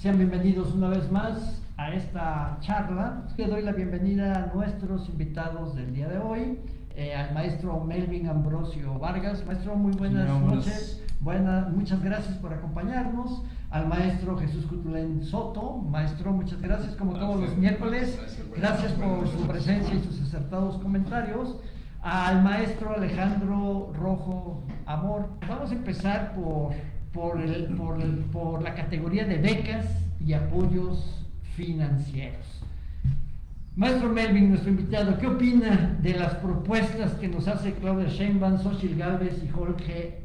Sean bienvenidos una vez más a esta charla. Le doy la bienvenida a nuestros invitados del día de hoy, al maestro Melvin Ambrosio Vargas. Maestro, muy buenas noches. Muchas gracias por acompañarnos. Al maestro Jesús Cutulén Soto. Maestro, muchas gracias como todos los miércoles. Gracias por su presencia y sus acertados comentarios. Al maestro Alejandro Rojo Amor. Vamos a empezar por la categoría de becas y apoyos financieros. Maestro Melvin, nuestro invitado, ¿qué opina de las propuestas que nos hace Claudia Sheinbaum, Xochitl Gálvez y Jorge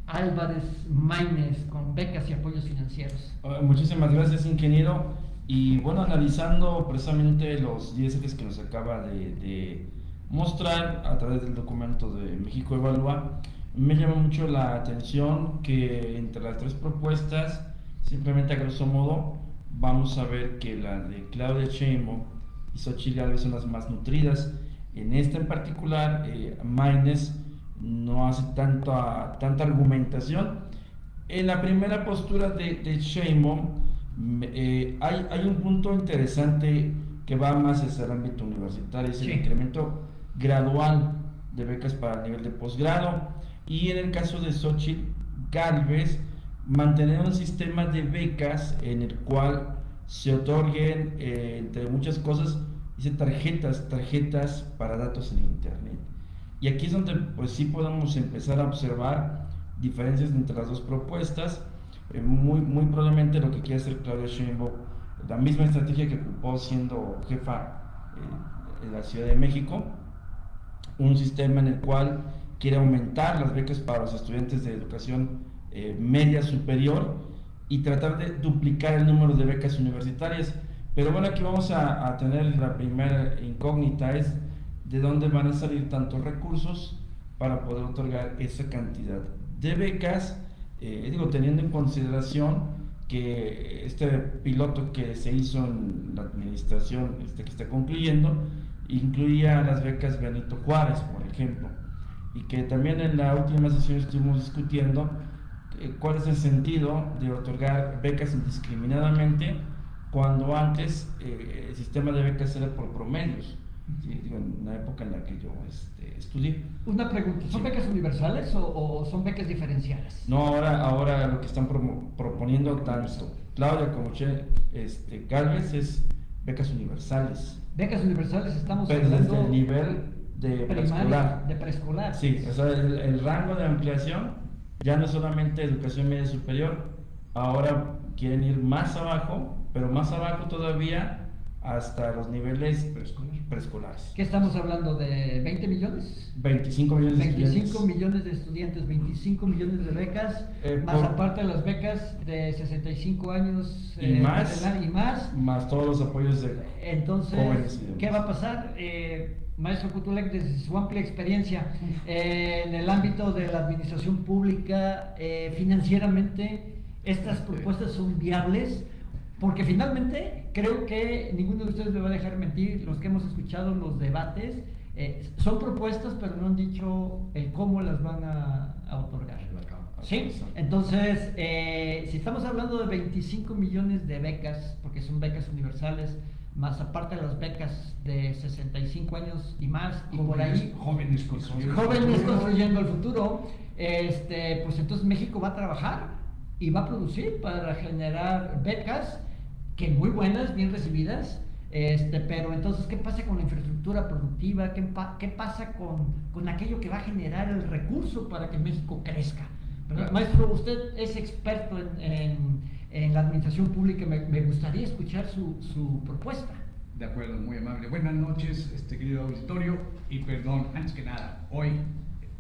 Álvarez Maínez con becas y apoyos financieros? Muchísimas gracias, ingeniero. Y bueno, analizando precisamente los 10 ejes que nos acaba de mostrar a través del documento de México Evalúa, me llama mucho la atención que entre las tres propuestas, simplemente a grosso modo, vamos a ver que la de Claudia Sheinbaum y Xochitl Gálvez son las más nutridas. En esta en particular, Maínez no hace tanta argumentación. En la primera postura de Sheinbaum hay un punto interesante que va más hacia el ámbito universitario, es el incremento gradual de becas para el nivel de posgrado, y en el caso de Xochitl Gálvez, mantener un sistema de becas en el cual se otorguen, entre muchas cosas, dice tarjetas para datos en internet. Y aquí es donde pues sí podemos empezar a observar diferencias entre las dos propuestas. Muy probablemente lo que quiere hacer Claudia Sheinbaum, la misma estrategia que ocupó siendo jefa en la Ciudad de México, un sistema en el cual quiere aumentar las becas para los estudiantes de educación media superior y tratar de duplicar el número de becas universitarias. Pero bueno, aquí vamos a tener la primera incógnita, es de dónde van a salir tantos recursos para poder otorgar esa cantidad de becas, teniendo en consideración que este piloto que se hizo en la administración que está concluyendo incluía las becas Benito Juárez, por ejemplo, y que también en la última sesión estuvimos discutiendo cuál es el sentido de otorgar becas indiscriminadamente cuando antes el sistema de becas era por promedios. Sí, en la época en la que yo estudié. Una pregunta, ¿son becas universales o son becas diferenciadas? No, ahora lo que están proponiendo tanto Claudia como Gálvez es becas universales. Becas universales estamos pero hablando desde el nivel de preescolar. De preescolar. Sí, o sea, el rango de ampliación ya no es solamente educación media superior, ahora quieren ir más abajo, pero más abajo todavía hasta los niveles preescolares. ¿Qué estamos hablando? ¿De 20 millones? 25 millones de 25 estudiantes. millones de estudiantes, 25 millones de becas, más aparte de las becas de 65 años y más todos los apoyos de entonces, jóvenes. ¿qué va a pasar? Maestro Cutulén, desde su amplia experiencia en el ámbito de la administración pública, financieramente, ¿estas propuestas son viables? Porque finalmente creo que ninguno de ustedes me va a dejar mentir, los que hemos escuchado los debates, son propuestas pero no han dicho el cómo las van a otorgar. ¿Sí? Entonces, si estamos hablando de 25 millones de becas, porque son becas universales, más aparte de las becas de 65 años y más, y por ahí jóvenes construyendo el futuro, pues entonces México va a trabajar y va a producir para generar becas que muy buenas, bien recibidas, pero entonces, ¿qué pasa con la infraestructura productiva? ¿Qué pasa con aquello que va a generar el recurso para que México crezca? Claro. Maestro, usted es experto en la administración pública, me gustaría escuchar su propuesta. De acuerdo, muy amable. Buenas noches, querido auditorio, y perdón, antes que nada, hoy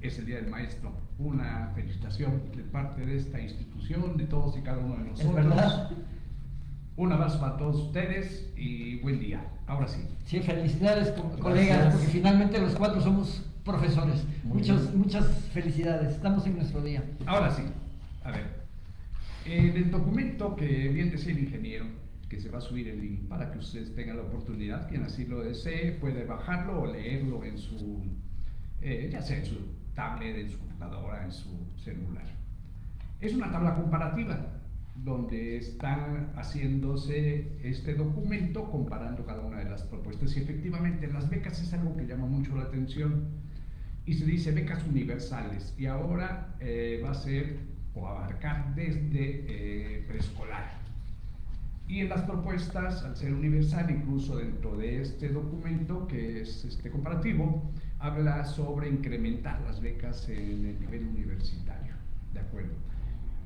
es el Día del Maestro. Una felicitación de parte de esta institución, de todos y cada uno de nosotros. Es verdad. Un abrazo para todos ustedes y buen día. Ahora sí. Sí, felicidades, colegas, porque finalmente los cuatro somos profesores. Muchas felicidades. Estamos en nuestro día. Ahora sí. A ver. En el documento que bien decía el ingeniero, que se va a subir el link para que ustedes tengan la oportunidad, quien así lo desee, puede bajarlo o leerlo en su, ya sea en su tablet, en su computadora, en su celular. Es una tabla comparativa donde está haciéndose este documento comparando cada una de las propuestas. Y efectivamente las becas es algo que llama mucho la atención y se dice becas universales, y ahora va a ser o abarcar desde preescolar. Y en las propuestas, al ser universal, incluso dentro de este documento que es este comparativo, habla sobre incrementar las becas en el nivel universitario. ¿De acuerdo?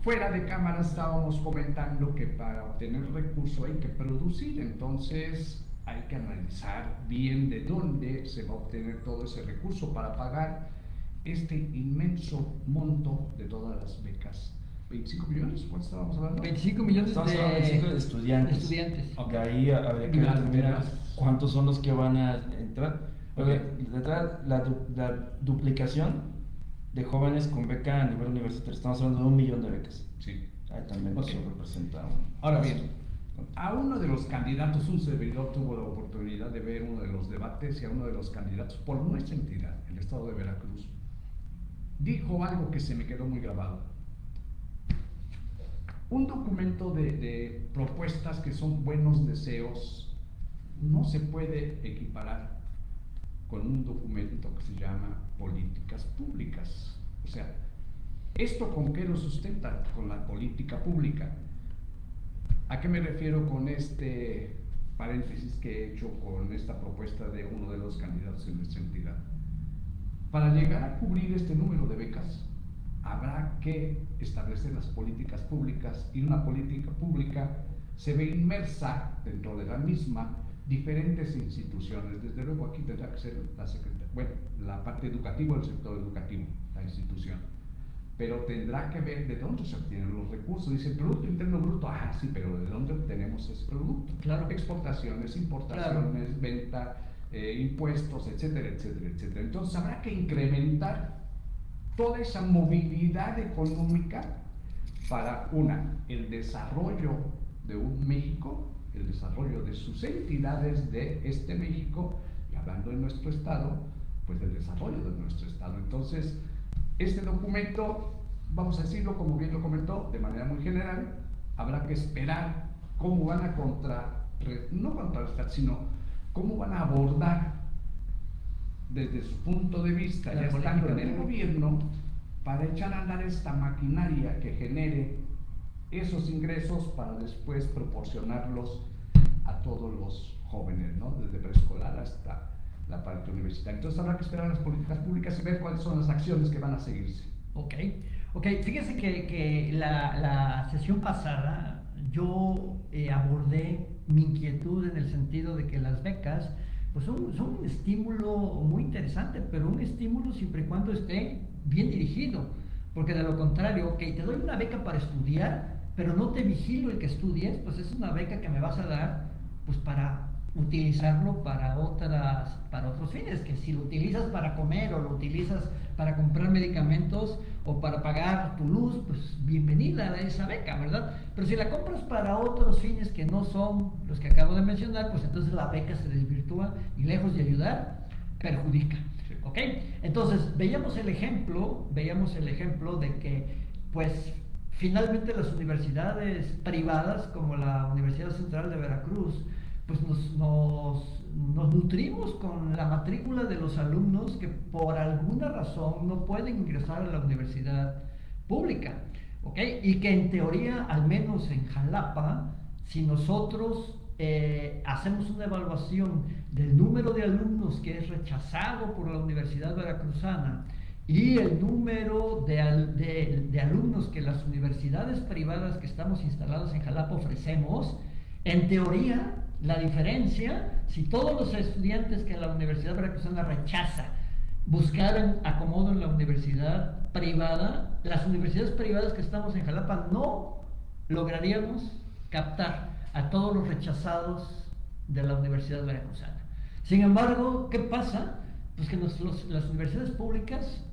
Fuera de cámara estábamos comentando que para obtener recursos hay que producir, entonces hay que analizar bien de dónde se va a obtener todo ese recurso para pagar este inmenso monto de todas las becas. ¿25 millones? ¿Cuánto estábamos hablando? 25 millones Estamos hablando de 25 estudiantes. Ok. De ahí habría que determinar cuántos son los que van a entrar. Porque la duplicación de jóvenes con beca a nivel universitario, estamos hablando de 1 millón de becas. Sí. Ahí también Ok. eso representa Ahora bien, a uno de los candidatos, un servidor tuvo la oportunidad de ver uno de los debates, y a uno de los candidatos por nuestra entidad, el estado de Veracruz, dijo algo que se me quedó muy grabado. Un documento de propuestas que son buenos deseos no se puede equiparar con un documento que se llama políticas públicas. O sea, ¿esto con qué lo sustenta? Con la política pública. ¿A qué me refiero con este paréntesis que he hecho con esta propuesta de uno de los candidatos en nuestra entidad? Para llegar a cubrir este número de becas, habrá que establecer las políticas públicas, y una política pública se ve inmersa dentro de la misma diferentes instituciones. Desde luego aquí tendrá que ser la parte educativa, el sector educativo, la institución, pero tendrá que ver de dónde se obtienen los recursos. Dice Producto Interno Bruto, sí, pero ¿de dónde obtenemos ese producto? Claro. Exportaciones, importaciones, claro, venta, impuestos, etcétera, etcétera, etcétera. Entonces habrá que incrementar toda esa movilidad económica para, el desarrollo de un México, el desarrollo de sus entidades de este México, y hablando de nuestro Estado, pues del desarrollo de nuestro Estado. Entonces, este documento, vamos a decirlo, como bien lo comentó, de manera muy general, habrá que esperar cómo van a no contrarrestar, sino cómo van a abordar desde su punto de vista, ya estando en el gobierno, para echar a andar esta maquinaria que genere esos ingresos para después proporcionarlos a todos los jóvenes, ¿no? Desde preescolar hasta la parte universitaria. Entonces habrá que esperar las políticas públicas y ver cuáles son las acciones que van a seguirse. Ok. Fíjese que la sesión pasada yo abordé mi inquietud en el sentido de que las becas pues son un estímulo muy interesante, pero un estímulo siempre y cuando esté bien dirigido, porque de lo contrario, te doy una beca para estudiar, pero no te vigilo el que estudies, pues es una beca que me vas a dar pues para utilizarlo para otros fines, que si lo utilizas para comer, o lo utilizas para comprar medicamentos, o para pagar tu luz, pues bienvenida a esa beca, ¿verdad? Pero si la compras para otros fines que no son los que acabo de mencionar, pues entonces la beca se desvirtúa y, lejos de ayudar, perjudica. ¿Ok? Entonces veíamos el ejemplo de que pues finalmente las universidades privadas, como la Universidad Central de Veracruz, pues nos nutrimos con la matrícula de los alumnos que por alguna razón no pueden ingresar a la universidad pública, ¿ok? Y que en teoría, al menos en Jalapa, si nosotros hacemos una evaluación del número de alumnos que es rechazado por la Universidad Veracruzana y el número de alumnos que las universidades privadas que estamos instaladas en Jalapa ofrecemos, en teoría, la diferencia, si todos los estudiantes que la Universidad Veracruzana rechaza buscaran acomodo en la universidad privada, las universidades privadas que estamos en Jalapa no lograríamos captar a todos los rechazados de la Universidad Veracruzana. Sin embargo, ¿qué pasa? Pues que las universidades públicas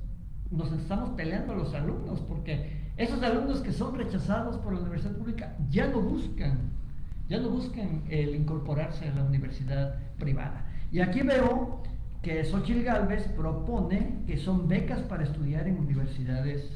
nos estamos peleando a los alumnos, porque esos alumnos que son rechazados por la universidad pública ya no buscan el incorporarse a la universidad privada. Y aquí veo que Xóchitl Gálvez propone que son becas para estudiar en universidades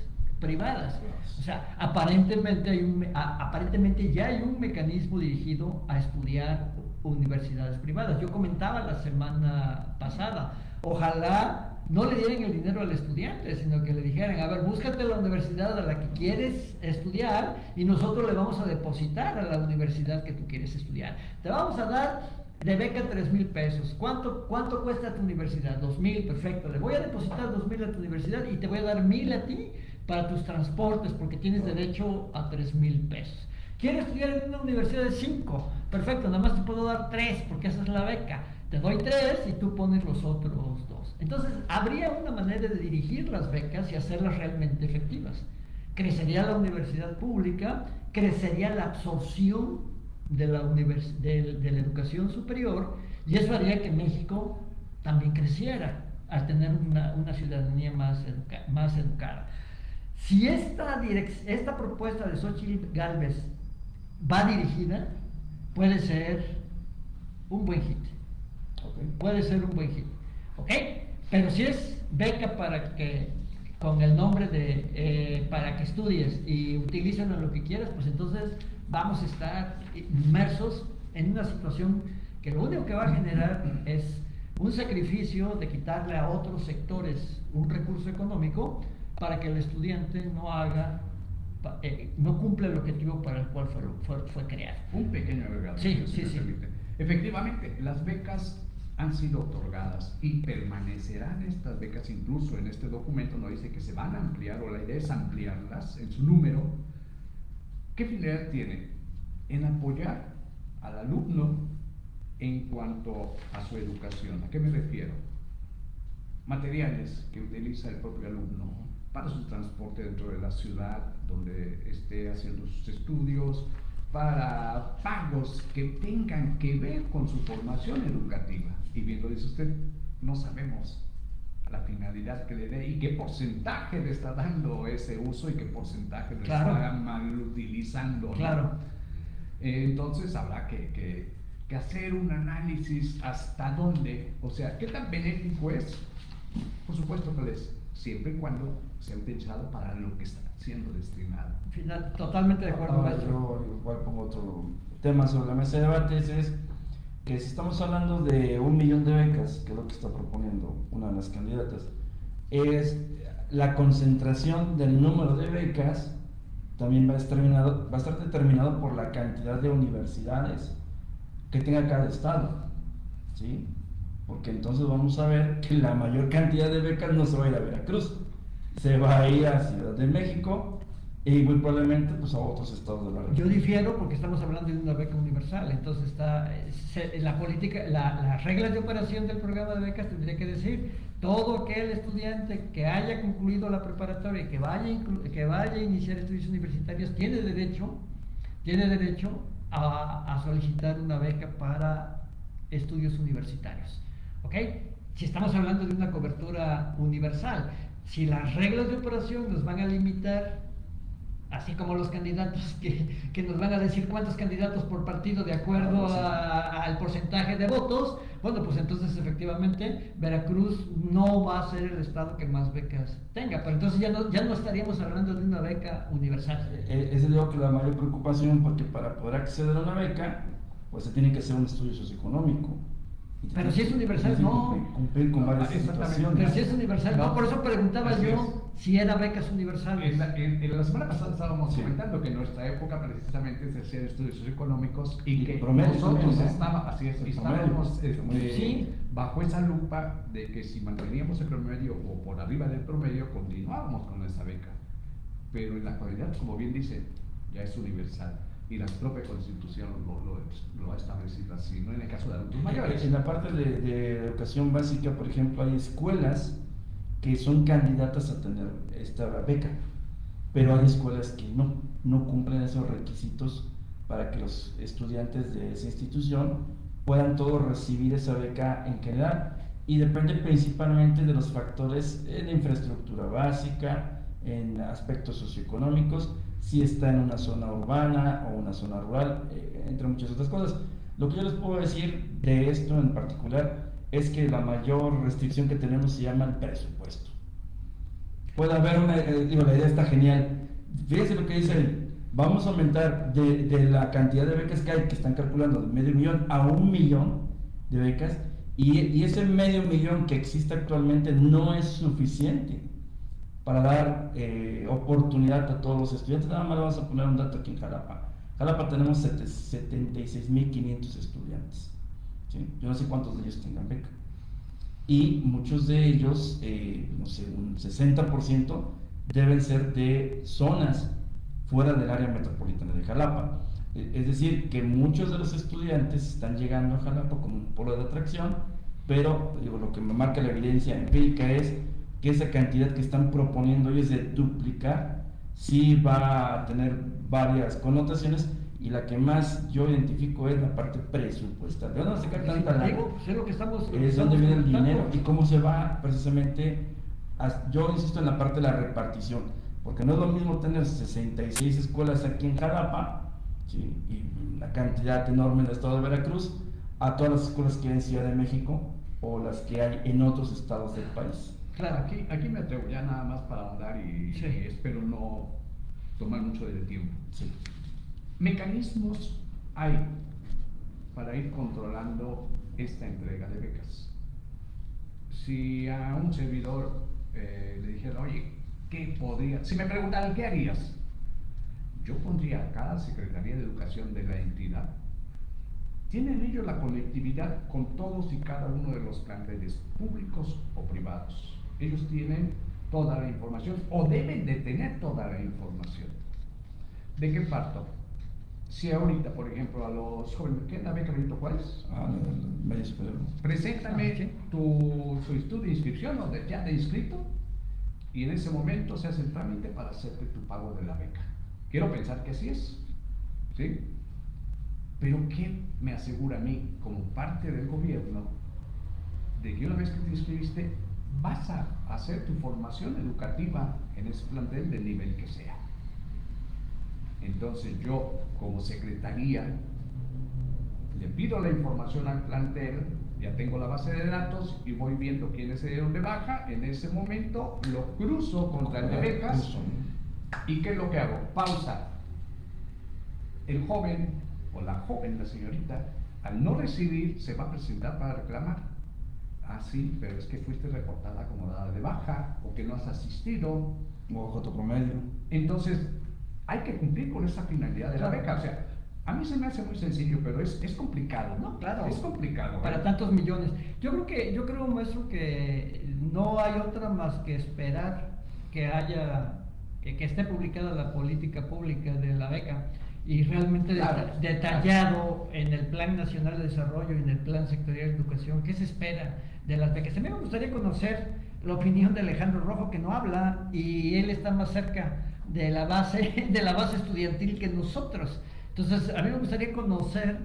privadas. O sea, aparentemente ya hay un mecanismo dirigido a estudiar universidades privadas. Yo comentaba la semana pasada, ojalá no le dieran el dinero al estudiante, sino que le dijeran, a ver, búscate la universidad a la que quieres estudiar y nosotros le vamos a depositar a la universidad que tú quieres estudiar. Te vamos a dar de beca 3,000 pesos. ¿Cuánto cuesta tu universidad? 2,000, perfecto. Le voy a depositar 2,000 a tu universidad y te voy a dar 1,000 a ti para tus transportes, porque tienes derecho a 3,000 pesos. ¿Quieres estudiar en una universidad de 5? Perfecto, nada más te puedo dar 3 porque esa es la beca. Te doy 3 y tú pones los otros 2. Entonces, habría una manera de dirigir las becas y hacerlas realmente efectivas. Crecería la universidad pública, crecería la absorción de la educación superior, y eso haría que México también creciera al tener una ciudadanía más educada. Si esta propuesta de Xóchitl Gálvez va dirigida, puede ser un buen hit. Okay. Puede ser un buen hit. ¿Ok? Pero si es beca para que, con el nombre de para que estudies y utilícenlo en lo que quieras, pues entonces vamos a estar inmersos en una situación que lo único que va a generar es un sacrificio de quitarle a otros sectores un recurso económico para que el estudiante no cumpla el objetivo para el cual fue creado. Un pequeño agregado. Sí. Efectivamente, las becas han sido otorgadas y permanecerán estas becas. Incluso en este documento nos dice que se van a ampliar, o la idea es ampliarlas en su número. ¿Qué finalidad tiene? En apoyar al alumno en cuanto a su educación. ¿A qué me refiero? Materiales que utiliza el propio alumno para su transporte dentro de la ciudad donde esté haciendo sus estudios, para pagos que tengan que ver con su formación educativa. Y bien lo dice usted, no sabemos la finalidad que le dé y qué porcentaje le está dando ese uso y qué porcentaje le está mal utilizando, ¿no? Claro. Entonces habrá que hacer un análisis hasta dónde, o sea, qué tan benéfico es. Por supuesto que es, siempre y cuando sea utilizado para lo que está siendo destinado. Totalmente de acuerdo, maestro. Yo igual pongo otro tema sobre la mesa de debates, es que si estamos hablando de 1 millón de becas, que es lo que está proponiendo una de las candidatas, es la concentración del número de becas también va a estar determinado por la cantidad de universidades que tenga cada estado, ¿sí? Porque entonces vamos a ver que la mayor cantidad de becas no se va a ir a Veracruz, se va a ir a Ciudad de México y muy probablemente pues a otros estados de la República. Yo difiero porque estamos hablando de una beca universal, entonces la política, las reglas de operación del programa de becas tendría que decir: todo aquel estudiante que haya concluido la preparatoria y que vaya a iniciar estudios universitarios tiene derecho a solicitar una beca para estudios universitarios. ¿Ok? Si estamos hablando de una cobertura universal, si las reglas de operación nos van a limitar, así como los candidatos que nos van a decir cuántos candidatos por partido de acuerdo al porcentaje de votos, bueno, pues entonces efectivamente Veracruz no va a ser el estado que más becas tenga, pero entonces ya no estaríamos hablando de una beca universal. Es digo que la mayor preocupación, porque para poder acceder a una beca, pues se tiene que hacer un estudio socioeconómico. Pero si es universal, no. Cumplir con varias situaciones. Pero si es universal, no. Por eso preguntaba yo si era becas universales. En la semana pasada estábamos comentando que en nuestra época precisamente se hacían estudios socioeconómicos y que nosotros estábamos bajo esa lupa de que si manteníamos el promedio o por arriba del promedio, continuábamos con esa beca. Pero en la actualidad, como bien dice, ya es universal. Y la propia Constitución lo ha establecido así, ¿no? En el caso de adultos mayores. En la parte de educación básica, por ejemplo, hay escuelas que son candidatas a tener esta beca, pero hay escuelas que no cumplen esos requisitos para que los estudiantes de esa institución puedan todos recibir esa beca en general, y depende principalmente de los factores en infraestructura básica, en aspectos socioeconómicos, si está en una zona urbana o una zona rural, entre muchas otras cosas. Lo que yo les puedo decir de esto en particular es que la mayor restricción que tenemos se llama el presupuesto. puede haber digo, la idea está genial. Fíjense lo que dice él. Vamos a aumentar de la cantidad de becas que hay, que están calculando de 500,000 a 1,000,000 de becas, y ese 500,000 que existe actualmente no es suficiente para dar oportunidad a todos los estudiantes. Nada más le vamos a poner un dato aquí en Jalapa. Jalapa tenemos 76,500 estudiantes, ¿sí? Yo no sé cuántos de ellos tengan beca, y muchos de ellos, no sé, un 60% deben ser de zonas fuera del área metropolitana de Jalapa. Es decir, que muchos de los estudiantes están llegando a Jalapa como un polo de atracción, pero digo, lo que me marca la evidencia empírica es que esa cantidad que están proponiendo ellos de duplicar sí va a tener varias connotaciones, y la que más yo identifico es la parte presupuestal. ¿De dónde se sacar tanta lana? Pues es lo que estamos, Es dónde viene el dinero y cómo se va precisamente. Yo insisto en la parte de la repartición, porque no es lo mismo tener 66 escuelas aquí en Jalapa, ¿sí? Y una cantidad enorme en el estado de Veracruz, a todas las escuelas que hay en Ciudad de México o las que hay en otros estados del país. Claro, aquí me atrevo ya nada más para dar y Sí. espero no tomar mucho del tiempo. Sí. Mecanismos hay para ir controlando esta entrega de becas. Si a un servidor le dijera, oye, ¿qué podría? Si me preguntaran, ¿qué harías? Yo pondría a cada Secretaría de Educación de la entidad. Tienen ellos la conectividad con todos y cada uno de los planteles, públicos o privados. Ellos tienen toda la información, o deben de tener toda la información. ¿De qué parto? Si ahorita, por ejemplo, a los jóvenes, ¿qué es la beca Benito Juárez? El medio superior. Preséntame tu solicitud de inscripción o ya de inscrito, y en ese momento se hace el trámite para hacerte tu pago de la beca. Quiero pensar que así es, ¿sí? Pero ¿qué me asegura a mí, como parte del gobierno, de que una vez que te inscribiste, vas a hacer tu formación educativa en ese plantel del nivel que sea? Entonces yo, como secretaría, le pido la información al plantel, ya tengo la base de datos y voy viendo quiénes se dieron de baja. En ese momento lo cruzo contra el de becas. ¿Y qué es lo que hago? Pausa. El joven o la joven, la señorita, al no recibir, se va a presentar para reclamar. Ah, sí, pero es que fuiste reportada como dada de baja, o que no has asistido. O bajo tu promedio. Entonces, hay que cumplir con esa finalidad de la beca. O sea, a mí se me hace muy sencillo, pero es complicado, ¿no? Claro. Es complicado. Para tantos millones. Yo creo, maestro, que no hay otra más que esperar que esté publicada la política pública de la beca, y realmente Claro. detallado en el Plan Nacional de Desarrollo y en el Plan Sectorial de Educación, qué se espera de las becas. A mí me gustaría conocer la opinión de Alejandro Rojo, que no habla, y él está más cerca de la base estudiantil que nosotros. Entonces, a mí me gustaría conocer,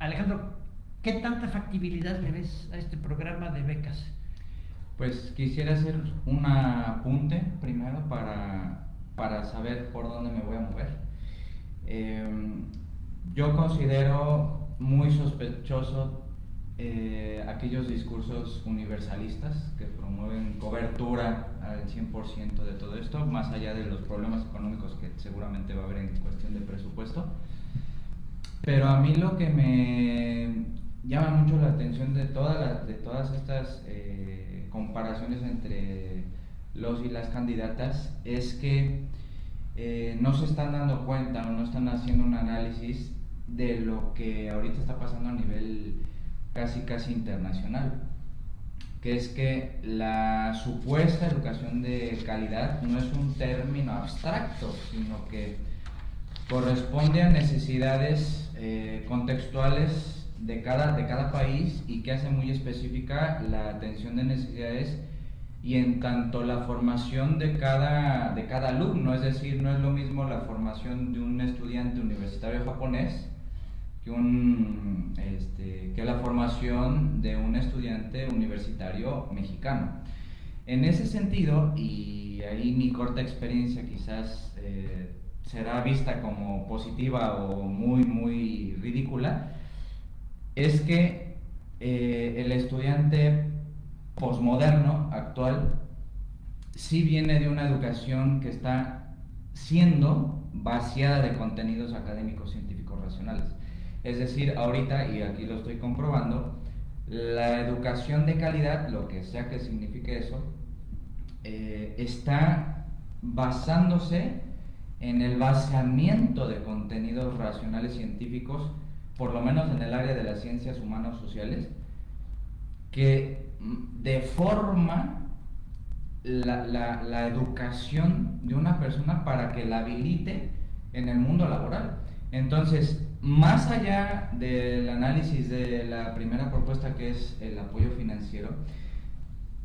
Alejandro, ¿qué tanta factibilidad le ves a este programa de becas? Pues quisiera hacer un apunte primero para saber por dónde me voy a mover. Yo considero muy sospechoso aquellos discursos universalistas que promueven cobertura al 100% de todo esto, más allá de los problemas económicos que seguramente va a haber en cuestión de presupuesto. Pero a mí lo que me llama mucho la atención de todas estas comparaciones entre los y las candidatas es que no se están dando cuenta o no están haciendo un análisis de lo que ahorita está pasando a nivel casi internacional, que es que la supuesta educación de calidad no es un término abstracto, sino que corresponde a necesidades contextuales de cada país, y que hace muy específica la atención de necesidades y en tanto la formación de cada alumno. Es decir, no es lo mismo la formación de un estudiante universitario japonés que la formación de un estudiante universitario mexicano. En ese sentido, y ahí mi corta experiencia quizás será vista como positiva o muy ridícula, es que el estudiante posmoderno actual sí viene de una educación que está siendo vaciada de contenidos académicos científicos racionales. Es decir, ahorita, y aquí lo estoy comprobando, la educación de calidad, lo que sea que signifique eso, está basándose en el vaciamiento de contenidos racionales científicos, por lo menos en el área de las ciencias humanas sociales, que deforma la educación de una persona para que la habilite en el mundo laboral. Entonces, más allá del análisis de la primera propuesta, que es el apoyo financiero,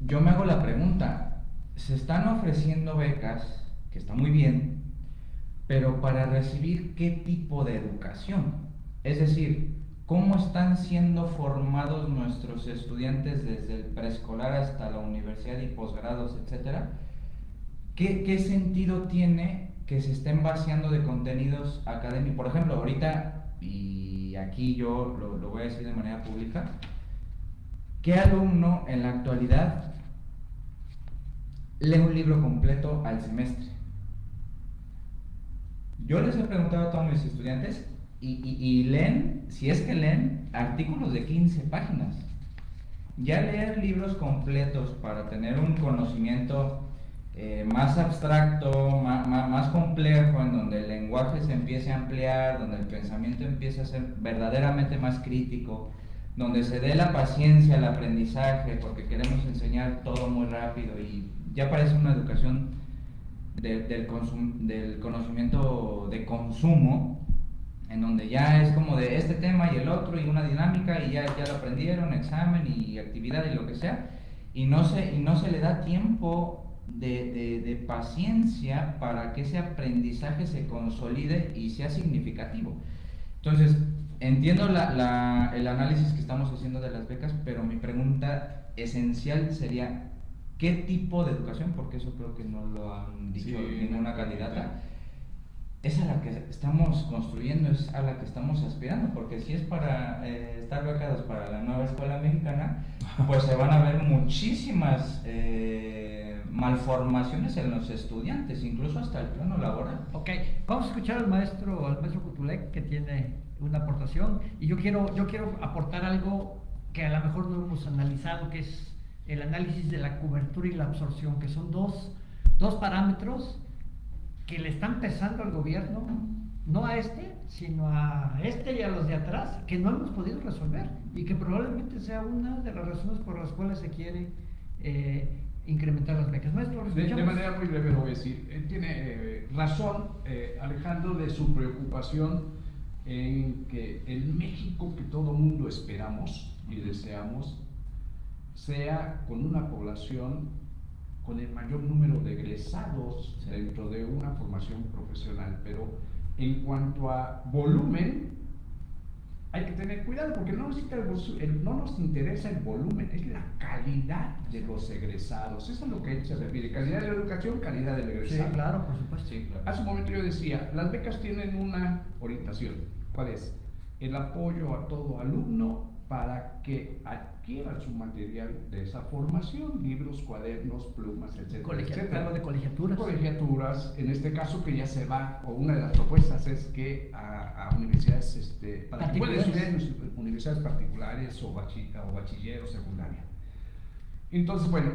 yo me hago la pregunta: se están ofreciendo becas, que está muy bien, pero para recibir ¿qué tipo de educación? Es decir, ¿cómo están siendo formados nuestros estudiantes desde el preescolar hasta la universidad y posgrados, etcétera? ¿Qué sentido tiene que se estén vaciando de contenidos académicos? Por ejemplo, ahorita, y aquí yo lo voy a decir de manera pública, ¿qué alumno en la actualidad lee un libro completo al semestre? Yo les he preguntado a todos mis estudiantes y leen, si es que leen, artículos de 15 páginas. Ya leer libros completos para tener un conocimiento más abstracto, más complejo, en donde el lenguaje se empiece a ampliar, donde el pensamiento empiece a ser verdaderamente más crítico, donde se dé la paciencia al aprendizaje, porque queremos enseñar todo muy rápido y ya parece una educación del conocimiento de consumo, en donde ya es como de este tema y el otro y una dinámica y ya lo aprendieron, examen y actividad y lo que sea, y no se le da tiempo de paciencia para que ese aprendizaje se consolide y sea significativo. Entonces, entiendo el análisis que estamos haciendo de las becas, pero mi pregunta esencial sería: ¿qué tipo de educación? Porque eso creo que no lo han dicho ninguna candidata. Es a la que estamos construyendo, es a la que estamos aspirando, porque si es para estar becados para la nueva escuela mexicana, pues se van a ver muchísimas malformaciones en los estudiantes, incluso hasta el plano laboral. Ok, vamos a escuchar al maestro Cutulec, que tiene una aportación, y yo quiero aportar algo que a lo mejor no hemos analizado, que es el análisis de la cobertura y la absorción, que son dos parámetros que le están pesando al gobierno, no a este, sino a este y a los de atrás, que no hemos podido resolver, y que probablemente sea una de las razones por las cuales se quiere incrementar las becas. Maestro, de manera muy breve lo voy a decir. Tiene razón Alejandro de su preocupación en que el México que todo mundo esperamos y deseamos sea con una población con el mayor número de egresados dentro de una formación profesional, pero en cuanto a volumen hay que tener cuidado, porque no nos interesa el volumen, es la calidad de los egresados. Eso es lo que él se refiere: calidad de la educación, calidad del egresado. Sí, claro, por supuesto. Sí, claro. Hace un momento yo decía, las becas tienen una orientación. ¿Cuál es? El apoyo a todo alumno para que adquiera su material de esa formación: libros, cuadernos, plumas, etcétera, etcétera. Algo de colegiaturas. Colegiaturas, en este caso, que ya se va, o una de las propuestas es que a universidades, para que puedan estudiar en universidades particulares o bachiller o secundaria. Entonces, bueno,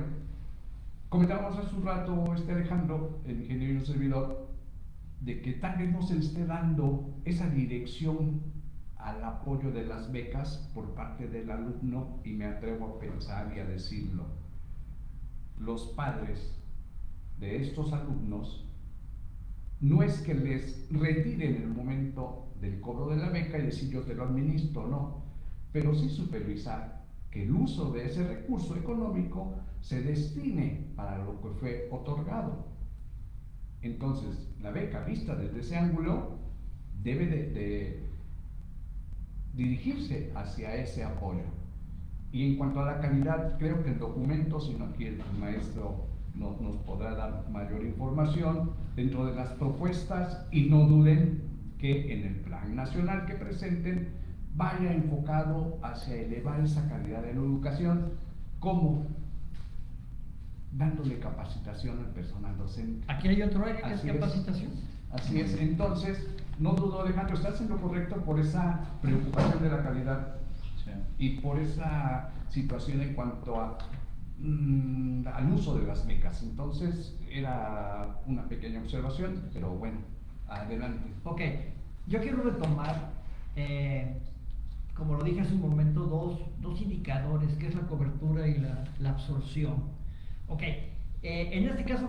comentábamos hace un rato, Alejandro, el ingeniero y un servidor, de que tal vez no se le esté dando esa dirección al apoyo de las becas por parte del alumno, y me atrevo a pensar y a decirlo: los padres de estos alumnos no es que les retiren el momento del cobro de la beca y decir yo te lo administro, no, pero sí supervisar que el uso de ese recurso económico se destine para lo que fue otorgado. Entonces, la beca vista desde ese ángulo debe de dirigirse hacia ese apoyo. Y en cuanto a la calidad, creo que el documento, si no aquí el maestro nos podrá dar mayor información dentro de las propuestas, y no duden que en el plan nacional que presenten vaya enfocado hacia elevar esa calidad de la educación. ¿Cómo? dándole capacitación al personal docente. Aquí hay otro área que es Así es. capacitación. Así es, entonces, no dudo, Alejandro, estás en lo correcto por esa preocupación de la calidad Sí. y por esa situación en cuanto a al uso de las becas. Entonces, era una pequeña observación, pero bueno, adelante. Ok, yo quiero retomar, como lo dije hace un momento, dos indicadores, que es la cobertura y la absorción. Ok, en este caso,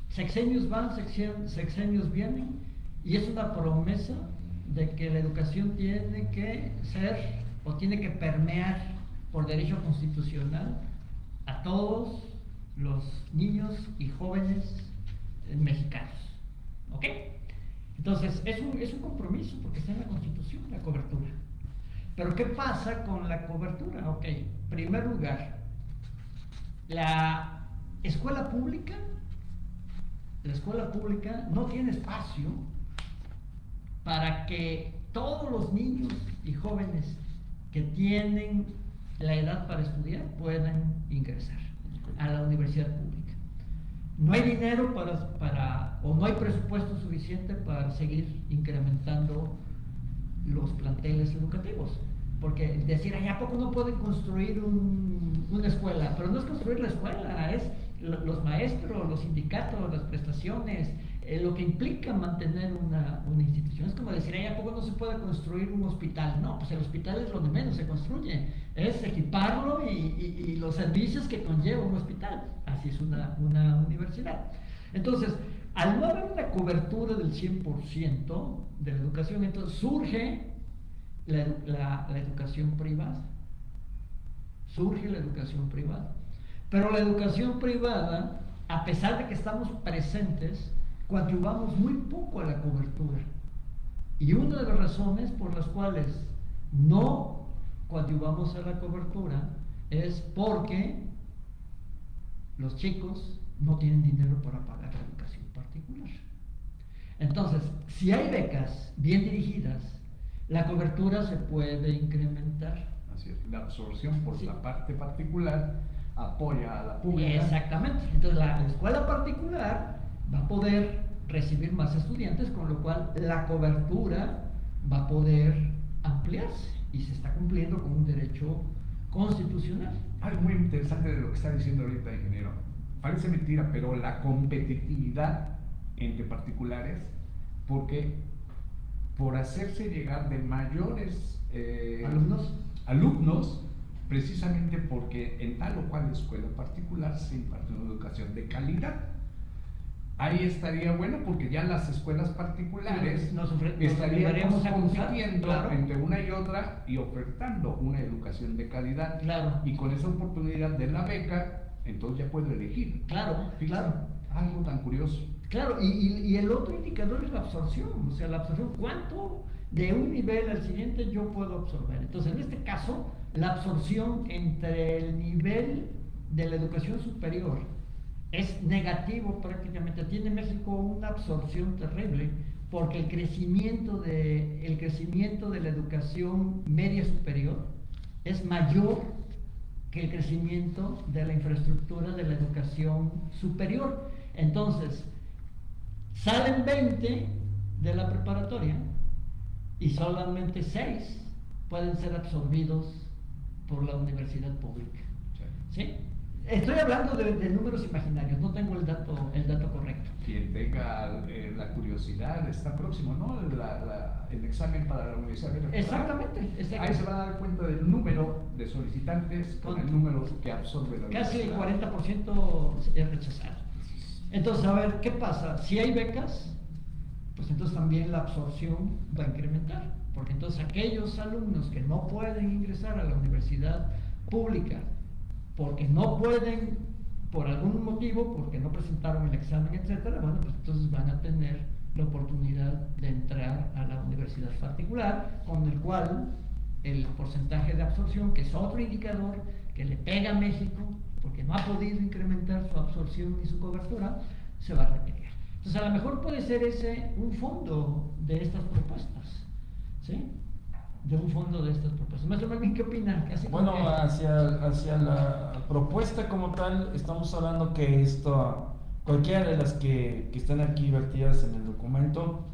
sexenios van, sexenios vienen, y es una promesa de que la educación tiene que ser o tiene que permear por derecho constitucional a todos los niños y jóvenes mexicanos. ¿Ok? Entonces, es un compromiso porque está en la Constitución, la cobertura. Pero ¿qué pasa con la cobertura? Ok, en primer lugar, la escuela pública no tiene espacio para que todos los niños y jóvenes que tienen la edad para estudiar puedan ingresar a la universidad pública. No hay dinero o no hay presupuesto suficiente para seguir incrementando los planteles educativos. Porque decir, ¿a poco no pueden construir una escuela? Pero no es construir la escuela, es los maestros, los sindicatos, las prestaciones, lo que implica mantener una institución. Es como decir, ¿a poco no se puede construir un hospital? No, pues el hospital es lo de menos se construye, es equiparlo y los servicios que conlleva un hospital. Así es una universidad. Entonces, al no haber una cobertura del 100% de la educación, entonces surge la educación privada. Surge la educación privada. Pero la educación privada, a pesar de que estamos presentes, coadyuvamos muy poco a la cobertura. Y una de las razones por las cuales no coadyuvamos a la cobertura es porque los chicos no tienen dinero para pagar la educación particular. Entonces, si hay becas bien dirigidas, la cobertura se puede incrementar. Así es, la absorción por Sí. la parte particular apoya a la pública. Exactamente. Entonces, la escuela particular va a poder recibir más estudiantes, con lo cual la cobertura va a poder ampliarse y se está cumpliendo con un derecho constitucional. Algo muy interesante de lo que está diciendo ahorita, ingeniero. Parece mentira, pero la competitividad entre particulares, porque por hacerse llegar de mayores alumnos, precisamente porque en tal o cual escuela particular se imparte una educación de calidad. Ahí estaría bueno porque ya las escuelas particulares Nos estaríamos obligaremos a cruzar, compitiendo claro. entre una y otra y ofertando una educación de calidad. Claro. Y con esa oportunidad de la beca, entonces ya puedo elegir. Claro, Fíjate, claro. algo tan curioso. Claro, y el otro indicador es la absorción, o sea, la absorción, ¿cuánto de un nivel al siguiente yo puedo absorber? Entonces, en este caso, la absorción entre el nivel de la educación superior es negativo prácticamente. Tiene México una absorción terrible porque el crecimiento de la educación media superior es mayor que el crecimiento de la infraestructura de la educación superior. Entonces, salen 20 de la preparatoria y solamente 6 pueden ser absorbidos por la universidad pública. ¿Sí? Estoy hablando de números imaginarios, no tengo el dato correcto. Quien tenga la curiosidad, está próximo, ¿no? El examen para la Universidad de Recursos. Exactamente. Ahí se va a dar cuenta del número de solicitantes con el número que absorbe la Casi el universidad. 40% es rechazado. Entonces, a ver, ¿qué pasa? Si hay becas, pues entonces también la absorción va a incrementar, porque entonces aquellos alumnos que no pueden ingresar a la universidad pública porque no pueden, por algún motivo, porque no presentaron el examen, etcétera, bueno, pues entonces van a tener la oportunidad de entrar a la universidad particular, con el cual el porcentaje de absorción, que es otro indicador que le pega a México, porque no ha podido incrementar su absorción y su cobertura, se va a requerir. Entonces, a lo mejor puede ser ese un fondo de estas propuestas, ¿sí? de un fondo de estas propuestas. Maestro Melvin, ¿qué opina? Así como Bueno, que- hacia la propuesta como tal, estamos hablando que esto, cualquiera de las que están aquí vertidas en el documento,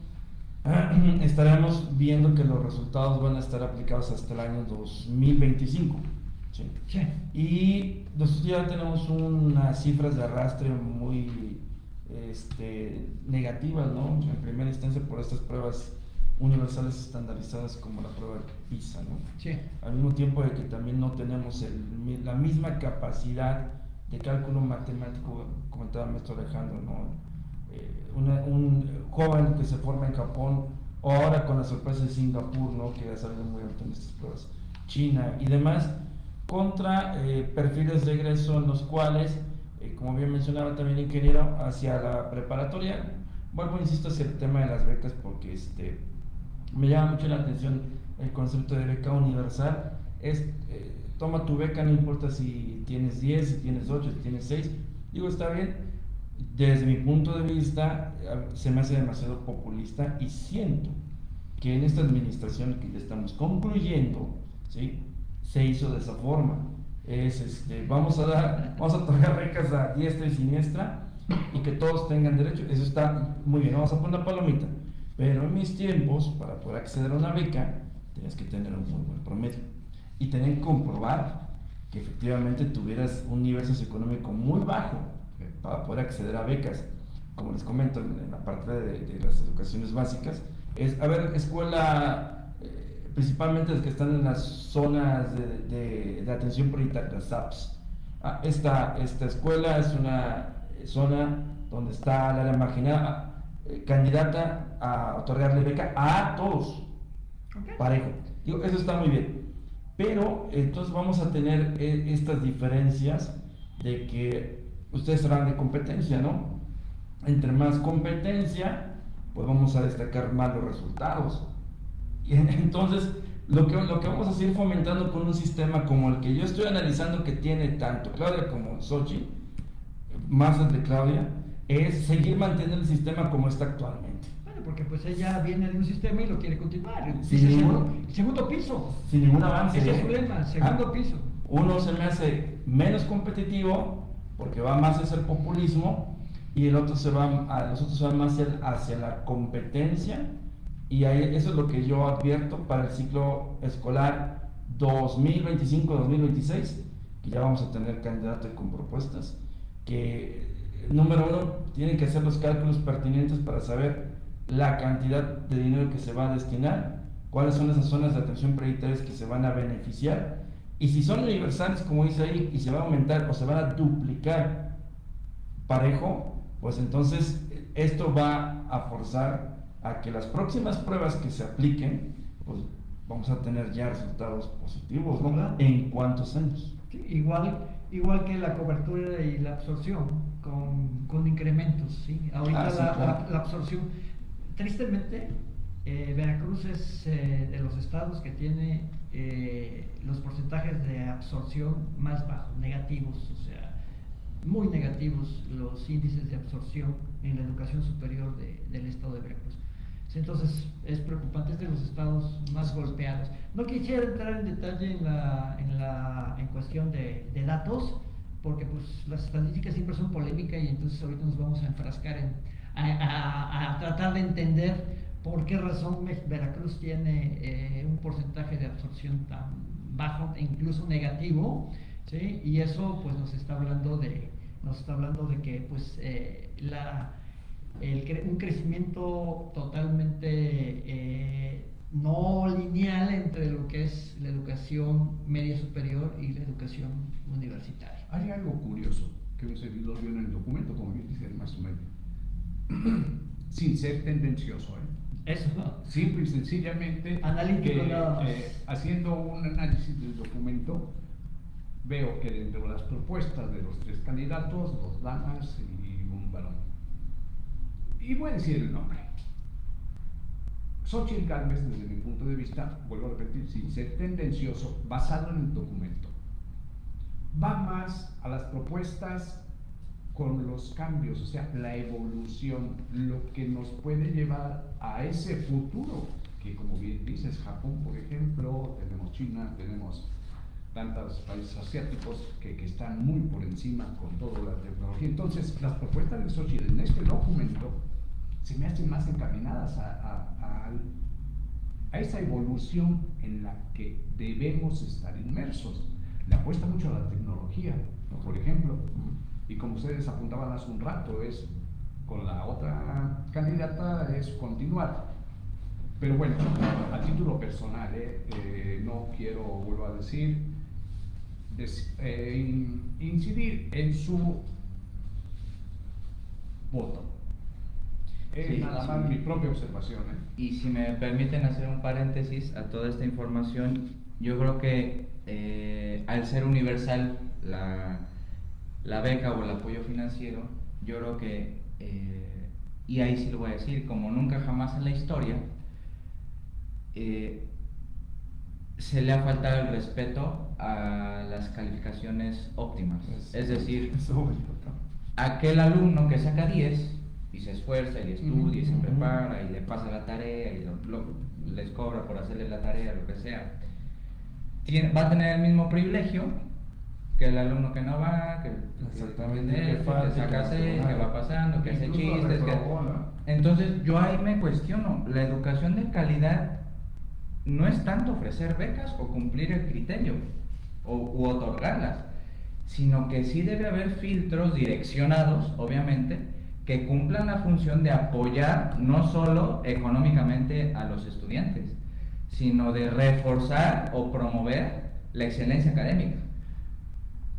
estaremos viendo que los resultados van a estar aplicados hasta el año 2025. ¿Sí? Sí. Y nosotros ya tenemos unas cifras de arrastre muy negativas, ¿no? En primera instancia por estas pruebas universales estandarizadas como la prueba PISA, ¿no? Sí. Al mismo tiempo de que también no tenemos la misma capacidad de cálculo matemático, comentaba el maestro Alejandro, ¿no? Un joven que se forma en Japón, o ahora con la sorpresa de Singapur, ¿no? Que ha salido muy alto en estas pruebas, China y demás, contra perfiles de egreso en los cuales, como bien mencionaba también el ingeniero, hacia la preparatoria, vuelvo, insisto, hacia el tema de las becas, porque me llama mucho la atención el concepto de beca universal. Toma tu beca, no importa si tienes 10, si tienes 8, si tienes 6, digo, está bien. Desde mi punto de vista, se me hace demasiado populista y siento que en esta administración que ya estamos concluyendo, ¿sí?, se hizo de esa forma. Vamos a otorgar becas a diestra y siniestra y que todos tengan derecho. Eso está muy bien, vamos a poner la palomita. Pero en mis tiempos, para poder acceder a una beca, tenías que tener un muy buen promedio y tener que comprobar que efectivamente tuvieras un nivel socioeconómico muy bajo para poder acceder a becas. Como les comento, en la parte de las educaciones básicas, escuela, principalmente las que están en las zonas de atención prioritaria, las SAPs. Esta escuela es una zona donde está la área marginada, candidata a otorgarle beca a todos, Okay. parejo. Digo, eso está muy bien. Pero entonces vamos a tener estas diferencias de que ustedes hablan de competencia, ¿no? Entre más competencia, pues vamos a destacar más los resultados. Y entonces, lo que vamos a seguir fomentando con un sistema como el que yo estoy analizando, que tiene tanto Claudia como Xochitl, más el de Claudia, es seguir manteniendo el sistema como está actualmente. Bueno, porque pues ella viene de un sistema y lo quiere continuar. Sí, Dice seguro. segundo piso. Sin ningún avance. Ese es su lema, segundo piso. Uno se me hace menos competitivo porque va más hacia el populismo y los otros se van más hacia la competencia, y eso es lo que yo advierto para el ciclo escolar 2025-2026, que ya vamos a tener candidato con propuestas que, número uno, tienen que hacer los cálculos pertinentes para saber la cantidad de dinero que se va a destinar, cuáles son esas zonas de atención prioritarias que se van a beneficiar, y si son universales, como dice ahí, y se va a aumentar o se van a duplicar parejo, pues entonces esto va a forzar a que las próximas pruebas que se apliquen, pues vamos a tener ya resultados positivos, ¿no? ¿Verdad? ¿En cuántos años? Sí, igual que la cobertura y la absorción con incrementos, ¿sí? Ahorita Sí, claro. la absorción, tristemente, Veracruz es de los estados que tiene los porcentajes de absorción más bajos, negativos, o sea, muy negativos los índices de absorción en la educación superior del estado de Veracruz. Entonces es preocupante, es de los estados más golpeados. No quisiera entrar en detalle en cuestión de datos, porque pues las estadísticas siempre son polémicas y entonces ahorita nos vamos a enfrascar a tratar de entender por qué razón Veracruz tiene un porcentaje de absorción tan bajo e incluso negativo, ¿sí? Y eso pues nos está hablando de que pues un crecimiento totalmente no lineal entre lo que es la educación media superior y la educación universitaria. Hay algo curioso que un servidor vio en el documento, como bien dice el maestro Melvin, sin ser tendencioso, Eso, ¿no? simple y sencillamente Analítico nada más. haciendo un análisis del documento, veo que dentro de las propuestas de los tres candidatos, 2 damas y un varón. Y voy a decir el nombre. Xochitl Gálvez, desde mi punto de vista, vuelvo a repetir, sin ser tendencioso, basado en el documento, va más a las propuestas con los cambios, o sea, la evolución, lo que nos puede llevar a ese futuro que como bien dices, Japón, por ejemplo, tenemos China, tenemos tantos países asiáticos que están muy por encima con toda la tecnología. Entonces, las propuestas de Xochitl en este documento se me hacen más encaminadas a esa evolución en la que debemos estar inmersos. Le apuesta mucho a la tecnología, por ejemplo, y como ustedes apuntaban hace un rato, es con la otra candidata es continuar. Pero bueno, a título personal, no quiero, vuelvo a decir, incidir en su voto. Es nada más mi propia observación. Y si me permiten hacer un paréntesis a toda esta información, yo creo que al ser universal la beca o el apoyo financiero, yo creo que, y ahí sí lo voy a decir, como nunca jamás en la historia, se le ha faltado el respeto a las calificaciones óptimas. Es decir, aquel alumno que saca 10 y se esfuerza y estudia y se prepara y le pasa la tarea y les cobra por hacerle la tarea, lo que sea, va a tener el mismo privilegio que el alumno que no va, que saca 6, que va pasando, que hace chistes. Entonces yo ahí me cuestiono, la educación de calidad no es tanto ofrecer becas o cumplir el criterio u otorgarlas, sino que sí debe haber filtros direccionados, obviamente, que cumplan la función de apoyar no solo económicamente a los estudiantes, sino de reforzar o promover la excelencia académica.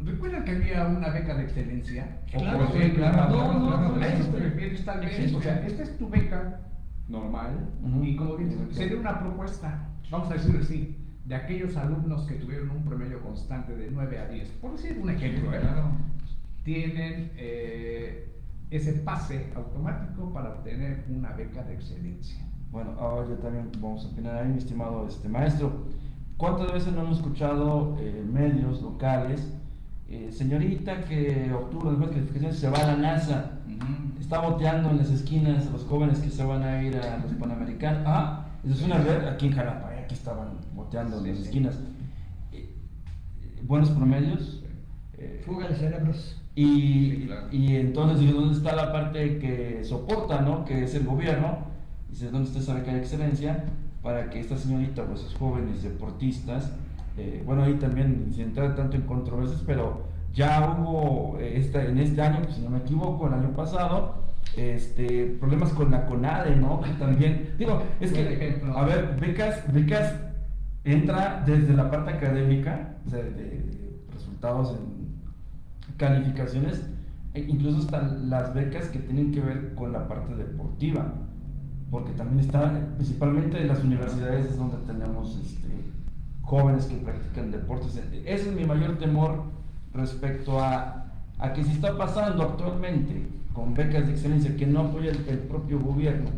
¿Recuerdan que había una beca de excelencia? Claro, sí, claro. No, a eso te refieres tal vez. O sea, esta es tu beca normal y como dices, sería una propuesta, vamos a decirlo así, de aquellos alumnos que tuvieron un promedio constante de 9 a 10. Por decir un ejemplo, tienen ese pase automático para obtener una beca de excelencia. Bueno, ahora yo también vamos a opinar ahí, mi estimado maestro. ¿Cuántas veces no hemos escuchado medios locales? Señorita que obtuvo las mejores calificaciones se va a la NASA, está boteando en las esquinas a los jóvenes que se van a ir a los Panamericanos. Eso es una vez aquí en Jalapa, aquí estaban boteando en las esquinas. Buenos promedios. Fuga de cerebros. Y entonces, ¿dónde está la parte que soporta, ¿no? Que es el gobierno? Dice, ¿dónde está esa beca de excelencia? Para que esta señorita, pues esos jóvenes deportistas, bueno, ahí también, sin entrar tanto en controversias, pero ya hubo en este año, si no me equivoco, el año pasado, problemas con la CONADE, ¿no? Que también, digo, es que, a ver, becas entra desde la parte académica, o sea, de resultados en calificaciones, incluso están las becas que tienen que ver con la parte deportiva, porque también están, principalmente en las universidades es donde tenemos jóvenes que practican deportes. Ese es mi mayor temor respecto a que si está pasando actualmente con becas de excelencia que no apoya el propio gobierno,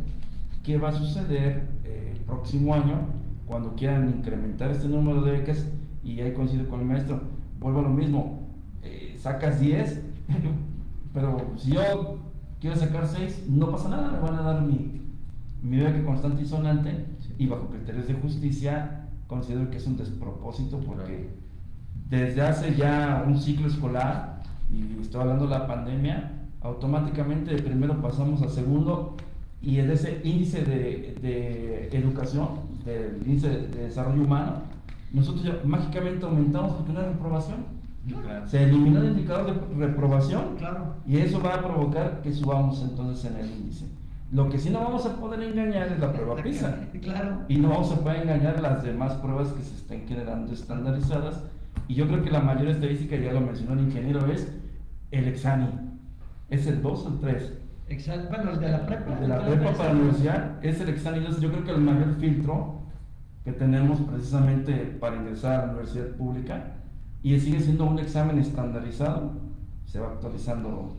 ¿qué va a suceder el próximo año cuando quieran incrementar este número de becas? Y ahí coincido con el maestro, vuelvo a lo mismo, sacas 10, pero si yo quiero sacar 6, no pasa nada, me van a dar mi beca constante y sonante, y bajo criterios de justicia considero que es un despropósito, porque desde hace ya un ciclo escolar, y estoy hablando de la pandemia, automáticamente de primero pasamos a segundo, y en ese índice de educación, del índice de desarrollo humano, nosotros ya mágicamente aumentamos porque no hay reprobación. Claro. Se eliminó el indicador de reprobación, Claro. y eso va a provocar que subamos entonces en el índice. Lo que sí no vamos a poder engañar es la prueba PISA. Claro. Y no vamos a poder engañar las demás pruebas que se estén generando estandarizadas. Y yo creo que la mayor estadística, ya lo mencionó el ingeniero, es el examen. ¿Es el 2 o el 3? Exacto. Bueno, el de la prepa. De la prepa para la universidad es el examen. Entonces yo creo que el mayor filtro que tenemos precisamente para ingresar a la universidad pública, y sigue siendo un examen estandarizado, se va actualizando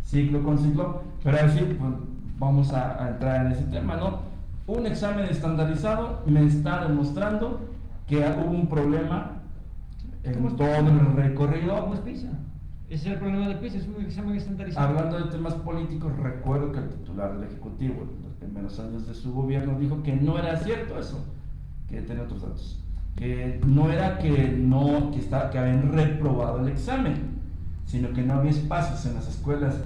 ciclo con ciclo, pero así pues, vamos a entrar en ese tema, ¿no? Un examen estandarizado me está demostrando que hubo un problema en todo el recorrido. ¿Cómo es PISA? Ese es el problema del PIS, es un examen estandarizado. Hablando de temas políticos, recuerdo que el titular del Ejecutivo en los primeros años de su gobierno dijo que no era cierto eso, que tenía otros datos, que no era que habían reprobado el examen, sino que no había espacios en las escuelas.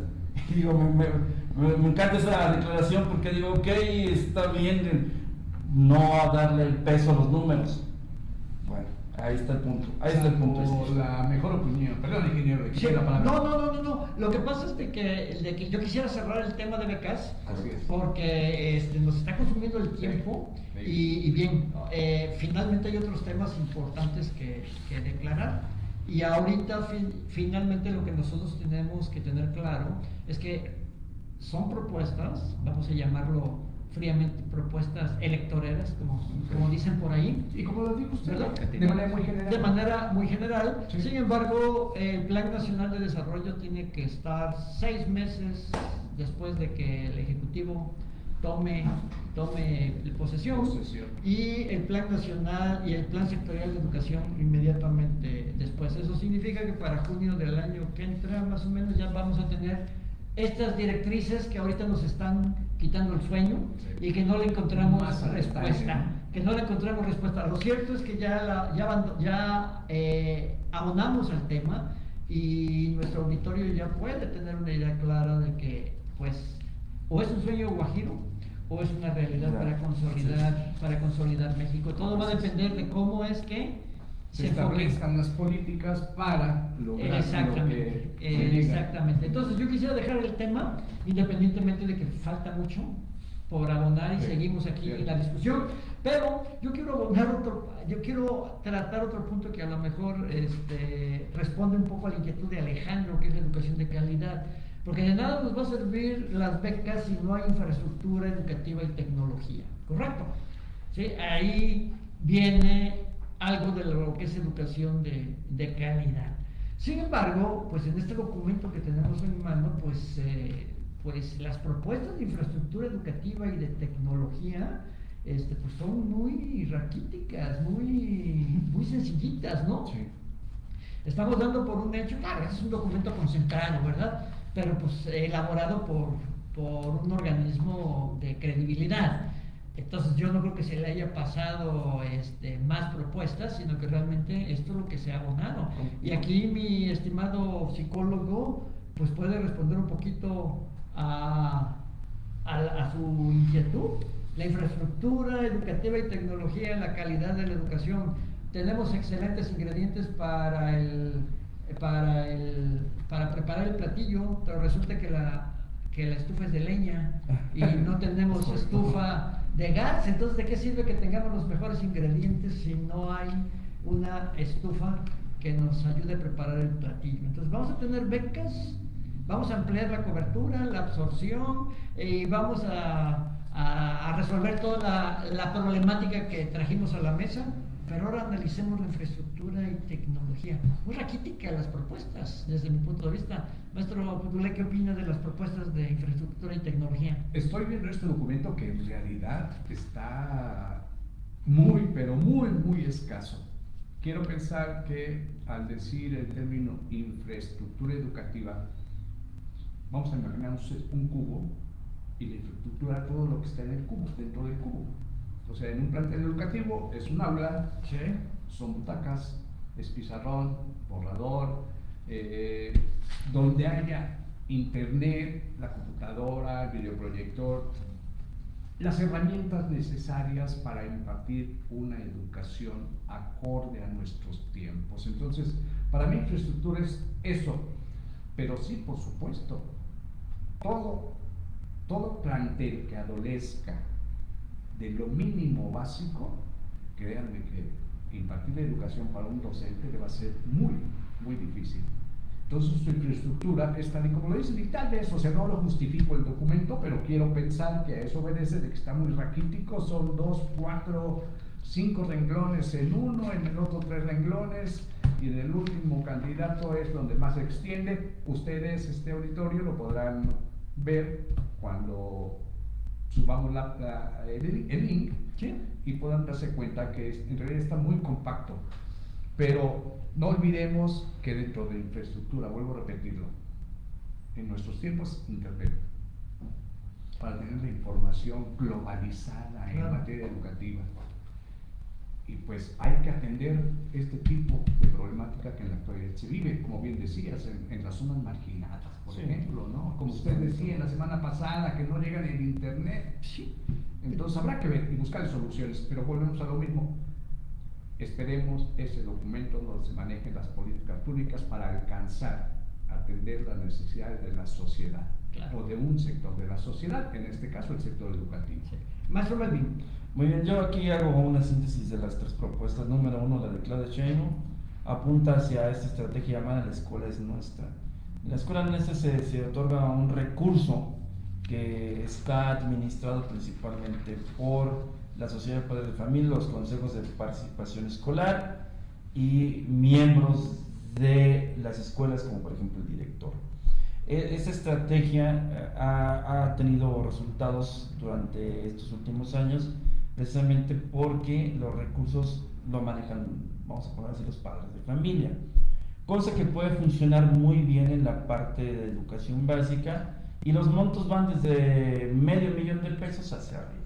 Y digo, me encanta esa declaración porque digo, ok, está bien no darle el peso a los números. Bueno, ahí está el punto. Ahí está el punto. O la mejor opinión. Perdón, ingeniero, Sí, la palabra. no. Lo que pasa es de que yo quisiera cerrar el tema de becas Así es. porque nos está consumiendo el tiempo Sí. y bien, finalmente hay otros temas importantes que declarar. Y ahorita finalmente lo que nosotros tenemos que tener claro es que son propuestas, vamos a llamarlo fríamente, propuestas electoreras, como dicen por ahí. Y como lo dijo usted, ¿Verdad? de manera muy general. De manera muy general. Sí. Sin embargo, el Plan Nacional de Desarrollo tiene que estar 6 meses después de que el Ejecutivo tome posesión, y el Plan Nacional y el Plan Sectorial de Educación inmediatamente después. Eso significa que para junio del año que entra, más o menos, ya vamos a tener estas directrices que ahorita nos están quitando el sueño y que no le encontramos Más a respuesta. detalle, ¿no? Que no le encontramos respuesta. Lo cierto es que ya abonamos al tema y nuestro auditorio ya puede tener una idea clara de que, pues, o es un sueño guajiro o es una realidad para consolidar México. Todo va a depender de cómo es que se establezcan las políticas para lograr exactamente, lo que exactamente. Entonces yo quisiera dejar el tema, independientemente de que falta mucho por abonar y Sí, seguimos aquí cierto. en la discusión, pero yo quiero tratar otro punto que a lo mejor responde un poco a la inquietud de Alejandro, que es la educación de calidad. Porque de nada nos va a servir las becas si no hay infraestructura educativa y tecnología, ¿correcto? ¿Sí? Ahí viene algo de lo que es educación de calidad. Sin embargo, pues en este documento que tenemos en mano, pues las propuestas de infraestructura educativa y de tecnología pues son muy raquíticas, muy sencillitas, ¿no? Sí. Estamos dando por un hecho, claro, es un documento concentrado, ¿verdad? Pero pues elaborado por un organismo de credibilidad. Entonces yo no creo que se le haya pasado más propuestas, sino que realmente esto es lo que se ha abonado. Y aquí mi estimado psicólogo pues puede responder un poquito a su inquietud. La infraestructura educativa y tecnología, la calidad de la educación. Tenemos excelentes ingredientes para preparar el platillo, pero resulta que la estufa es de leña y no tenemos estufa de gas. Entonces, ¿de qué sirve que tengamos los mejores ingredientes si no hay una estufa que nos ayude a preparar el platillo? Entonces, vamos a tener becas, vamos a ampliar la cobertura, la absorción y vamos a resolver toda la problemática que trajimos a la mesa. Pero ahora analicemos la infraestructura y tecnología. Muy raquítica las propuestas, desde mi punto de vista. Maestro Putule, ¿qué opina de las propuestas de infraestructura y tecnología? Estoy viendo este documento que en realidad está muy, pero muy escaso. Quiero pensar que al decir el término infraestructura educativa, vamos a imaginarnos un cubo y la infraestructura, todo lo que está en el cubo, dentro del cubo. O sea, en un plantel educativo es un aula, Sí. son butacas, es pizarrón, borrador, donde haya internet, la computadora, el videoproyector, las herramientas necesarias para impartir una educación acorde a nuestros tiempos. Entonces, para mí infraestructura es eso, pero sí, por supuesto, todo plantel que adolezca de lo mínimo básico, créanme que impartir la educación para un docente le va a ser muy difícil. Entonces su infraestructura es tal y como lo dicen, y tal vez, o sea, no lo justifico el documento, pero quiero pensar que a eso obedece de que está muy raquítico, son 2, 4, 5 renglones en uno, en el otro 3 renglones, y en el último candidato es donde más se extiende. Ustedes, este auditorio, lo podrán ver cuando subamos el link, Sí. y puedan darse cuenta que en realidad está muy compacto. Pero no olvidemos que dentro de infraestructura, vuelvo a repetirlo, en nuestros tiempos, Internet, para tener la información globalizada en Claro. materia educativa. Y pues hay que atender este tipo de problemática que en la actualidad se vive, como bien decías, en las zonas marginadas, por Sí. ejemplo, ¿no? Como usted decía la semana pasada, que no llegan el Internet. Sí. Entonces habrá que ver y buscar soluciones, pero volvemos a lo mismo. Esperemos ese documento donde se manejen las políticas públicas para alcanzar a atender las necesidades de la sociedad, Claro. o de un sector de la sociedad, en este caso el sector educativo. Sí. Maestro Melvin. Muy bien, yo aquí hago una síntesis de las tres propuestas. Número uno, la de Claudia Sheinbaum, apunta hacia esta estrategia llamada La Escuela es Nuestra. En la Escuela es Nuestra se otorga un recurso que está administrado principalmente por la Sociedad de Padres de Familia, los consejos de participación escolar y miembros de las escuelas, como por ejemplo el director. Esta estrategia ha tenido resultados durante estos últimos años, precisamente porque los recursos lo manejan, vamos a poner así, los padres de familia, cosa que puede funcionar muy bien en la parte de educación básica, y los montos van desde $500,000 hacia arriba.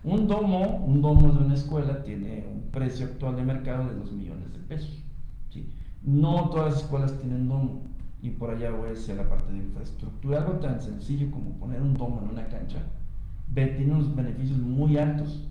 Un domo de una escuela tiene un precio actual de mercado de $2 millones, ¿sí? No todas las escuelas tienen domo, y por allá voy hacia la parte de infraestructura. Algo tan sencillo como poner un domo en una cancha tiene unos beneficios muy altos,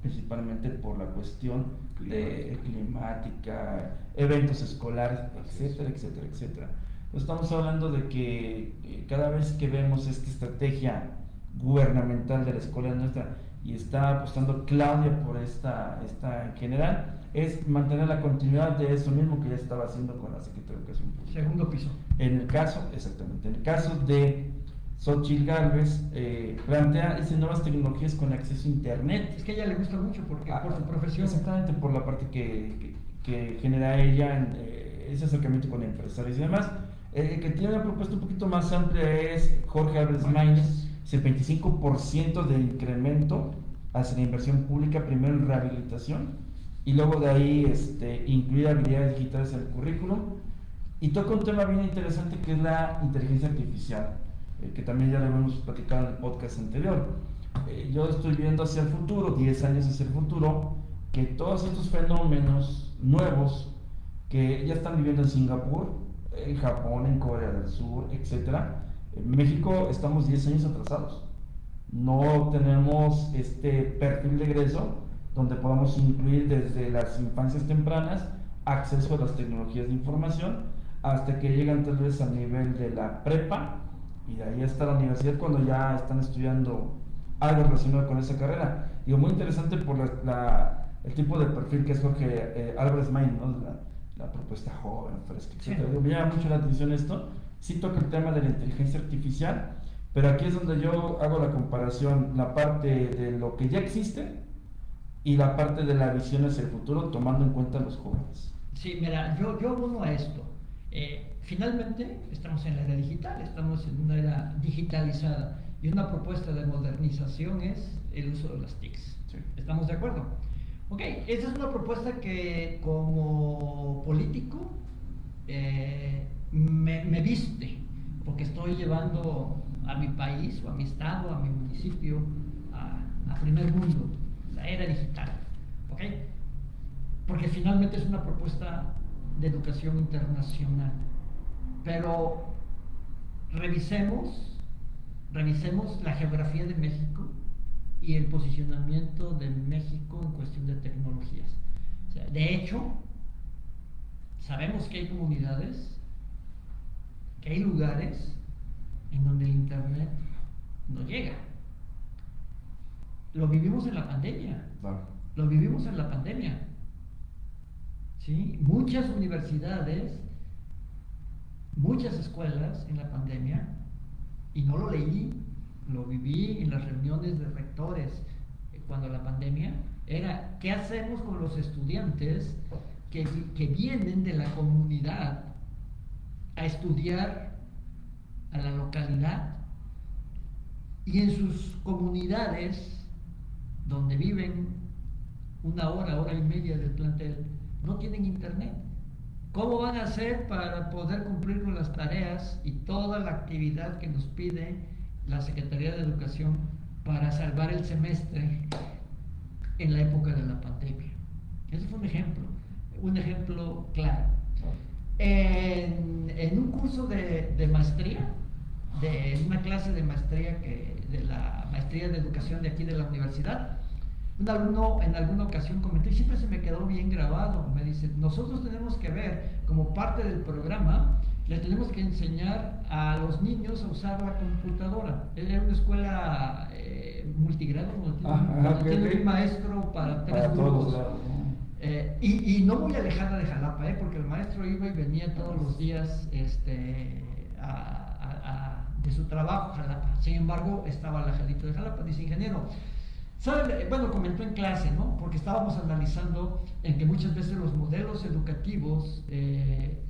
principalmente por la cuestión de climática, eventos escolares, etcétera, etcétera, etcétera. Entonces estamos hablando de que cada vez que vemos esta estrategia gubernamental de la escuela nuestra, y está apostando Claudia por esta en general, es mantener la continuidad de eso mismo que ya estaba haciendo con la Secretaría de Educación Pública. Segundo piso. En el caso, exactamente, en el caso de Xóchitl Gálvez, plantea esas nuevas tecnologías con acceso a Internet. Es que a ella le gusta mucho porque por su profesión. Exactamente, por la parte que genera ella en ese acercamiento con empresarios y demás. Que tiene una propuesta un poquito más amplia es Jorge Álvarez Maínez, es el 25% de incremento hacia la inversión pública, primero en rehabilitación y luego de ahí incluir habilidades digitales en el currículum, y toca un tema bien interesante que es la inteligencia artificial, que también ya lo hemos platicado en el podcast anterior. Yo estoy viendo hacia el futuro, 10 años hacia el futuro, que todos estos fenómenos nuevos que ya están viviendo en Singapur, en Japón, en Corea del Sur, etcétera, en México estamos 10 años atrasados. No tenemos este perfil de egreso donde podamos incluir desde las infancias tempranas acceso a las tecnologías de información hasta que llegan tal vez al nivel de la prepa, y de ahí hasta la universidad cuando ya están estudiando algo relacionado con esa carrera. Digo, muy interesante por el tipo de perfil que es Jorge Álvarez Maínez, ¿no? La propuesta joven, fresca, etc. Sí. Me llama mucho la atención esto. Sí toca el tema de la inteligencia artificial, pero aquí es donde yo hago la comparación, la parte de lo que ya existe y la parte de la visión hacia el futuro, tomando en cuenta a los jóvenes. Sí, mira, yo abono a esto. Finalmente estamos en la era digital, estamos en una era digitalizada, y una propuesta de modernización es el uso de las TICs. Sí. ¿Estamos de acuerdo? Ok, esa es una propuesta que como político me viste, porque estoy llevando a mi país, o a mi estado, a mi municipio, a primer mundo, la era digital. ¿Ok? Porque finalmente es una propuesta de educación internacional. Pero revisemos la geografía de México y el posicionamiento de México en cuestión de tecnologías. O sea, de hecho, sabemos que hay comunidades, que hay lugares en donde el Internet no llega. Lo vivimos en la pandemia. Claro. Lo vivimos en la pandemia. ¿Sí? Muchas universidades, muchas escuelas en la pandemia, y no lo leí, lo viví en las reuniones de rectores cuando la pandemia, era ¿qué hacemos con los estudiantes que vienen de la comunidad a estudiar a la localidad, y en sus comunidades donde viven 1 hora, hora y media del plantel, no tienen internet. ¿Cómo van a hacer para poder cumplir con las tareas y toda la actividad que nos pide la Secretaría de Educación para salvar el semestre en la época de la pandemia? Ese fue un ejemplo claro. En un curso de maestría, de una clase de maestría, de la maestría de educación de aquí de la universidad, un alumno en alguna ocasión comentó, y siempre se me quedó bien grabado, me dice, nosotros tenemos que ver, como parte del programa, le tenemos que enseñar a los niños a usar la computadora. Era una escuela multigrado, tiene un maestro para tres grupos. Y no muy alejada de Jalapa, porque el maestro iba y venía todos los días de su trabajo a Jalapa. Sin embargo, estaba alejadito de Jalapa, dice ingeniero. ¿Sabe? Bueno, comentó en clase, ¿no? Porque estábamos analizando en que muchas veces los modelos educativos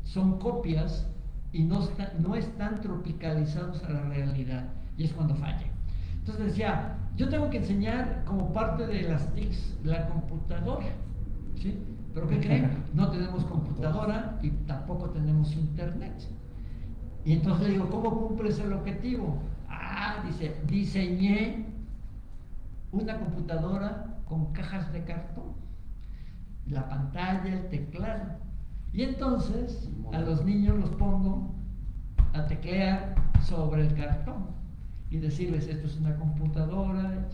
son copias y no están tropicalizados a la realidad, y es cuando falla. Entonces decía, yo tengo que enseñar como parte de las TICs la computadora, ¿sí? Pero ¿qué creen? No tenemos computadora y tampoco tenemos internet. Y entonces le digo, ¿cómo cumples el objetivo? Dice, diseñé una computadora con cajas de cartón, la pantalla, el teclado. Y entonces a los niños los pongo a teclear sobre el cartón y decirles, esto es una computadora,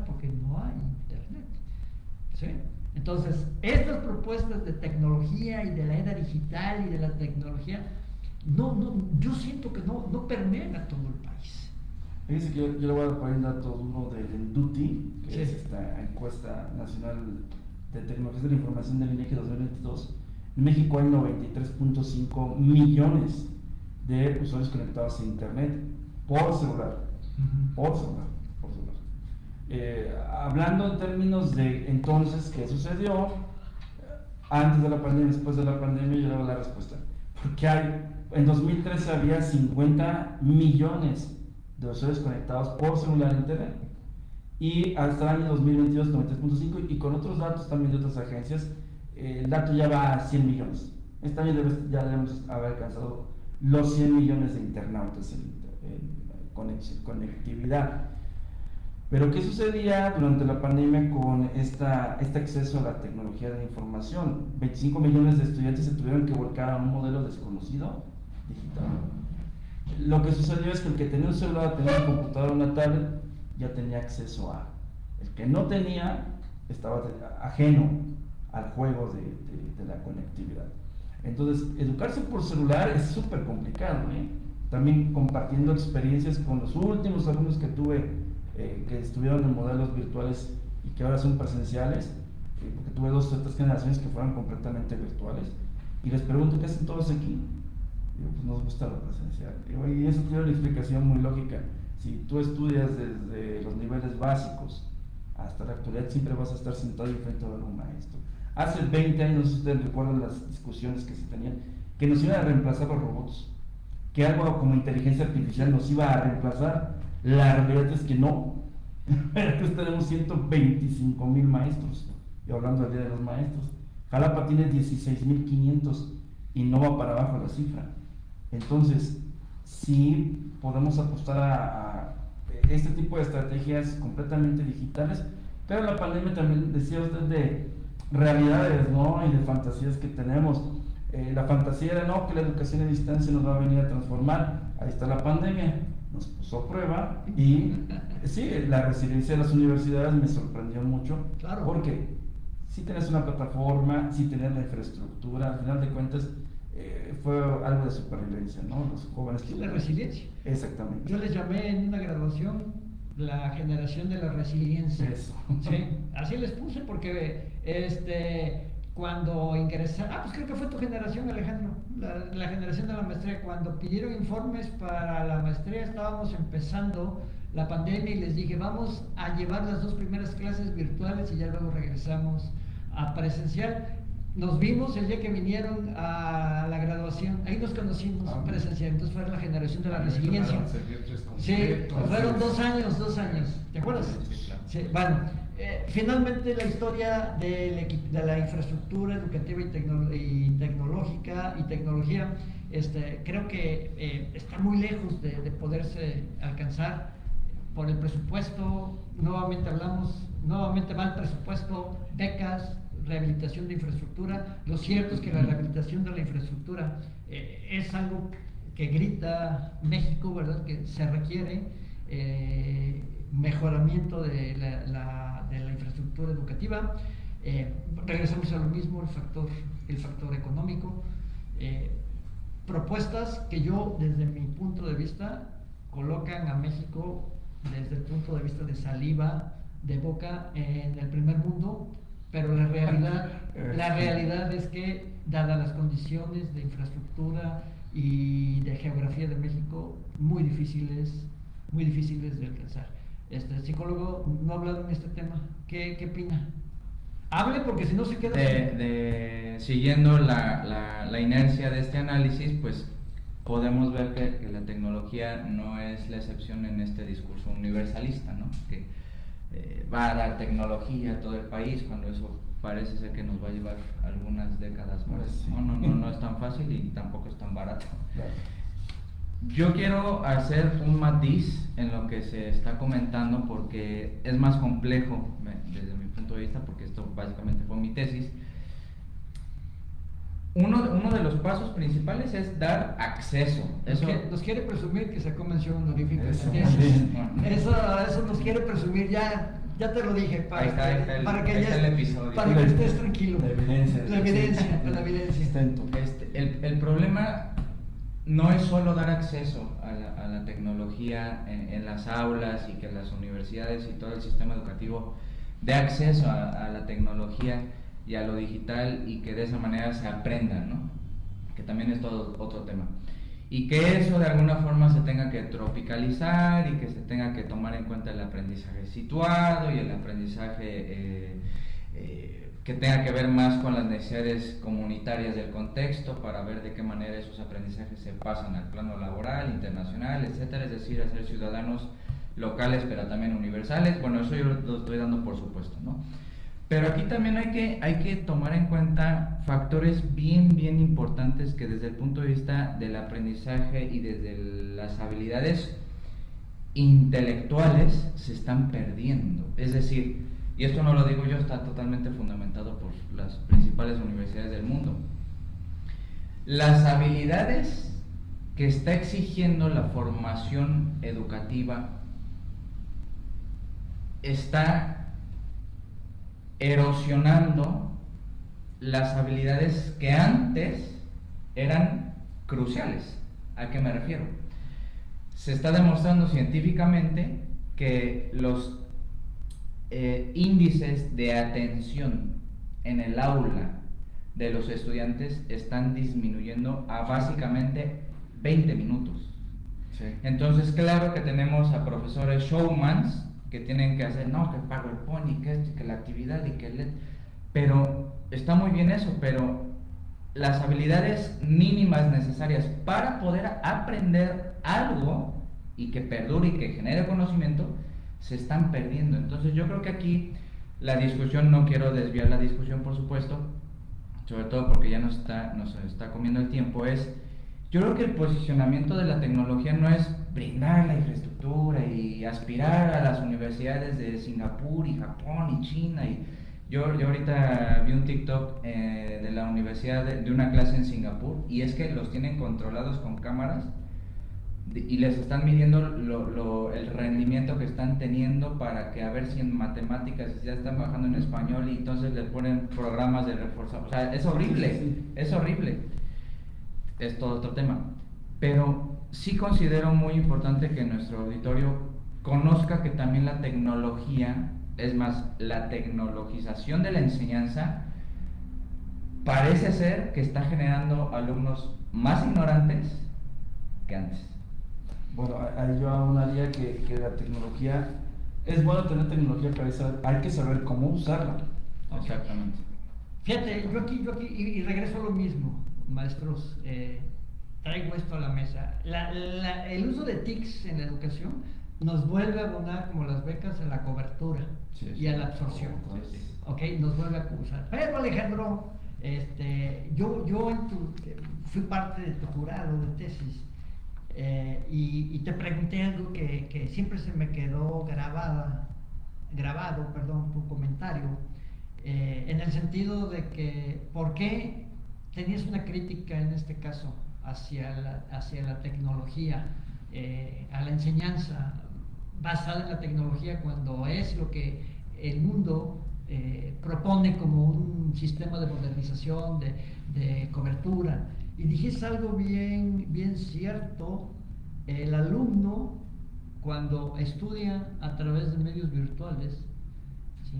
porque no hay internet. ¿Sí? Entonces, estas propuestas de tecnología y de la era digital y de la tecnología, yo siento que no permean a todo el país. Fíjense que yo le voy a poner un dato, uno del ENDUTI, que sí, es esta encuesta nacional de tecnologías de la información del INEGI 2022. En México hay 93.5 millones de usuarios conectados a internet por celular. Por celular. Hablando en términos de entonces, ¿qué sucedió? Antes de la pandemia, después de la pandemia, yo le doy la respuesta. Porque en 2013 había 50 millones de usuarios conectados por celular a internet. Y hasta el año 2022, 93.5, y con otros datos también de otras agencias, el dato ya va a 100 millones. Este año ya debemos haber alcanzado los 100 millones de internautas en conectividad. Pero ¿qué sucedía durante la pandemia con este acceso a la tecnología de la información? 25 millones de estudiantes se tuvieron que volcar a un modelo desconocido digital. Lo que sucedió es que el que tenía un celular, tenía una computadora, una tablet, ya tenía acceso a. El que no tenía estaba ajeno al juego de la conectividad. Entonces, educarse por celular es súper complicado, También compartiendo experiencias con los últimos alumnos que tuve, que estuvieron en modelos virtuales y que ahora son presenciales, porque tuve 2 o 3 generaciones que fueron completamente virtuales, y les pregunto, ¿qué hacen todos aquí? Digo, pues nos gusta lo presencial. Y eso tiene una explicación muy lógica. Si tú estudias desde los niveles básicos hasta la actualidad, siempre vas a estar sentado enfrente de un maestro. Hace 20 años, ustedes recuerdan las discusiones que se tenían, que nos iban a reemplazar los robots, que algo como inteligencia artificial nos iba a reemplazar. La realidad es que no. Entonces tenemos 125,000 maestros, y hablando del Día de los Maestros, Jalapa tiene 16,500 y no va para abajo la cifra. Entonces, sí podemos apostar a este tipo de estrategias completamente digitales, pero la pandemia también, decía usted, de realidades, ¿no? Y de fantasías que tenemos. La fantasía era, que la educación a distancia nos va a venir a transformar. Ahí está la pandemia, nos puso a prueba, y sí, la resiliencia de las universidades me sorprendió mucho. Claro. Porque si tenés una plataforma, si tenés la infraestructura, al final de cuentas fue algo de supervivencia, ¿no? Los jóvenes. Sí, la resiliencia. Exactamente. Yo les llamé en una graduación la generación de la resiliencia. Eso. Sí, así les puse porque cuando ingresaron, pues creo que fue tu generación, Alejandro, la generación de la maestría, cuando pidieron informes para la maestría, estábamos empezando la pandemia y les dije, vamos a llevar las 2 primeras clases virtuales y ya luego regresamos a presencial. Nos vimos el día que vinieron a la graduación, ahí nos conocimos presencial, entonces fue la generación de la resiliencia. Sí, fueron 2 años, ¿te acuerdas? Sí, claro. Sí, bueno, Finalmente, la historia de la infraestructura educativa y tecnológica y tecnología, creo que está muy lejos de poderse alcanzar por el presupuesto. Nuevamente va el presupuesto, becas, rehabilitación de infraestructura. Lo cierto es que la rehabilitación de la infraestructura es algo que grita México, ¿verdad? Que se requiere mejoramiento de la infraestructura educativa. Regresamos a lo mismo, el factor económico. Propuestas que yo, desde mi punto de vista, colocan a México desde el punto de vista de saliva de boca en el primer mundo, pero la realidad es que, dadas las condiciones de infraestructura y de geografía de México, muy difíciles de alcanzar. Psicólogo no ha hablado en este tema. ¿Qué opina? Hable, porque si no se queda... Siguiendo la inercia de este análisis, pues podemos ver que la tecnología no es la excepción en este discurso universalista, ¿no? Que va a dar tecnología a todo el país, cuando eso parece ser que nos va a llevar algunas décadas más. Pues sí. No es tan fácil y tampoco es tan barato. Claro. Yo quiero hacer un matiz en lo que se está comentando, porque es más complejo desde mi punto de vista, porque esto básicamente fue mi tesis. Uno de los pasos principales es dar acceso. Nos quiere presumir que sacó mención honorífica. Eso nos quiere presumir, ya te lo dije, para que estés tranquilo. La evidencia. El problema no es solo dar acceso a la tecnología en las aulas, y que las universidades y todo el sistema educativo dé acceso a la tecnología y a lo digital, y que de esa manera se aprenda, ¿no? Que también es todo otro tema. Y que eso de alguna forma se tenga que tropicalizar, y que se tenga que tomar en cuenta el aprendizaje situado y el aprendizaje que tenga que ver más con las necesidades comunitarias del contexto, para ver de qué manera esos aprendizajes se pasan al plano laboral, internacional, etcétera. Es decir, a ser ciudadanos locales pero también universales. Bueno, eso yo lo estoy dando por supuesto, ¿no? Pero aquí también hay que tomar en cuenta factores bien importantes, que desde el punto de vista del aprendizaje y desde las habilidades intelectuales se están perdiendo. Es decir, y esto no lo digo yo, está totalmente fundamentado por las principales universidades del mundo. Las habilidades que está exigiendo la formación educativa está erosionando las habilidades que antes eran cruciales. ¿A qué me refiero? Se está demostrando científicamente que los índices de atención en el aula de los estudiantes están disminuyendo a básicamente 20 minutos. Sí. Entonces, claro que tenemos a profesores showmans que tienen que hacer, no, que PowerPoint y que esto, que la actividad y que pero está muy bien eso, pero las habilidades mínimas necesarias para poder aprender algo y que perdure y que genere conocimiento se están perdiendo. Entonces yo creo que aquí la discusión, no quiero desviar la discusión por supuesto, sobre todo porque ya nos está comiendo el tiempo, yo creo que el posicionamiento de la tecnología no es brindar la infraestructura y aspirar a las universidades de Singapur y Japón y China. Y yo ahorita vi un TikTok de la universidad de una clase en Singapur, y es que los tienen controlados con cámaras y les están midiendo el rendimiento que están teniendo, para que a ver si en matemáticas ya están bajando en español, y entonces les ponen programas de reforzado. O sea, es horrible, es horrible. Es todo otro tema, pero sí considero muy importante que nuestro auditorio conozca que también la tecnología, es más, la tecnologización de la enseñanza parece ser que está generando alumnos más ignorantes que antes. Bueno, ahí yo aunaría que la tecnología, es bueno tener tecnología, pero hay que saber cómo usarla. Exactamente. Fíjate, yo aquí y regreso a lo mismo, maestros, traigo esto a la mesa. El uso de TICs en la educación nos vuelve a abonar como las becas a la cobertura y a la absorción. Ok, nos vuelve a acusar. Pero Alejandro, fui parte de tu jurado de tesis y te pregunté algo que siempre se me quedó grabado, tu comentario, en el sentido de que ¿por qué tenías una crítica en este caso hacia la tecnología, a la enseñanza basada en la tecnología, cuando es lo que el mundo propone como un sistema de modernización, de cobertura? Y dijiste algo bien cierto: el alumno, cuando estudia a través de medios virtuales, ¿sí?,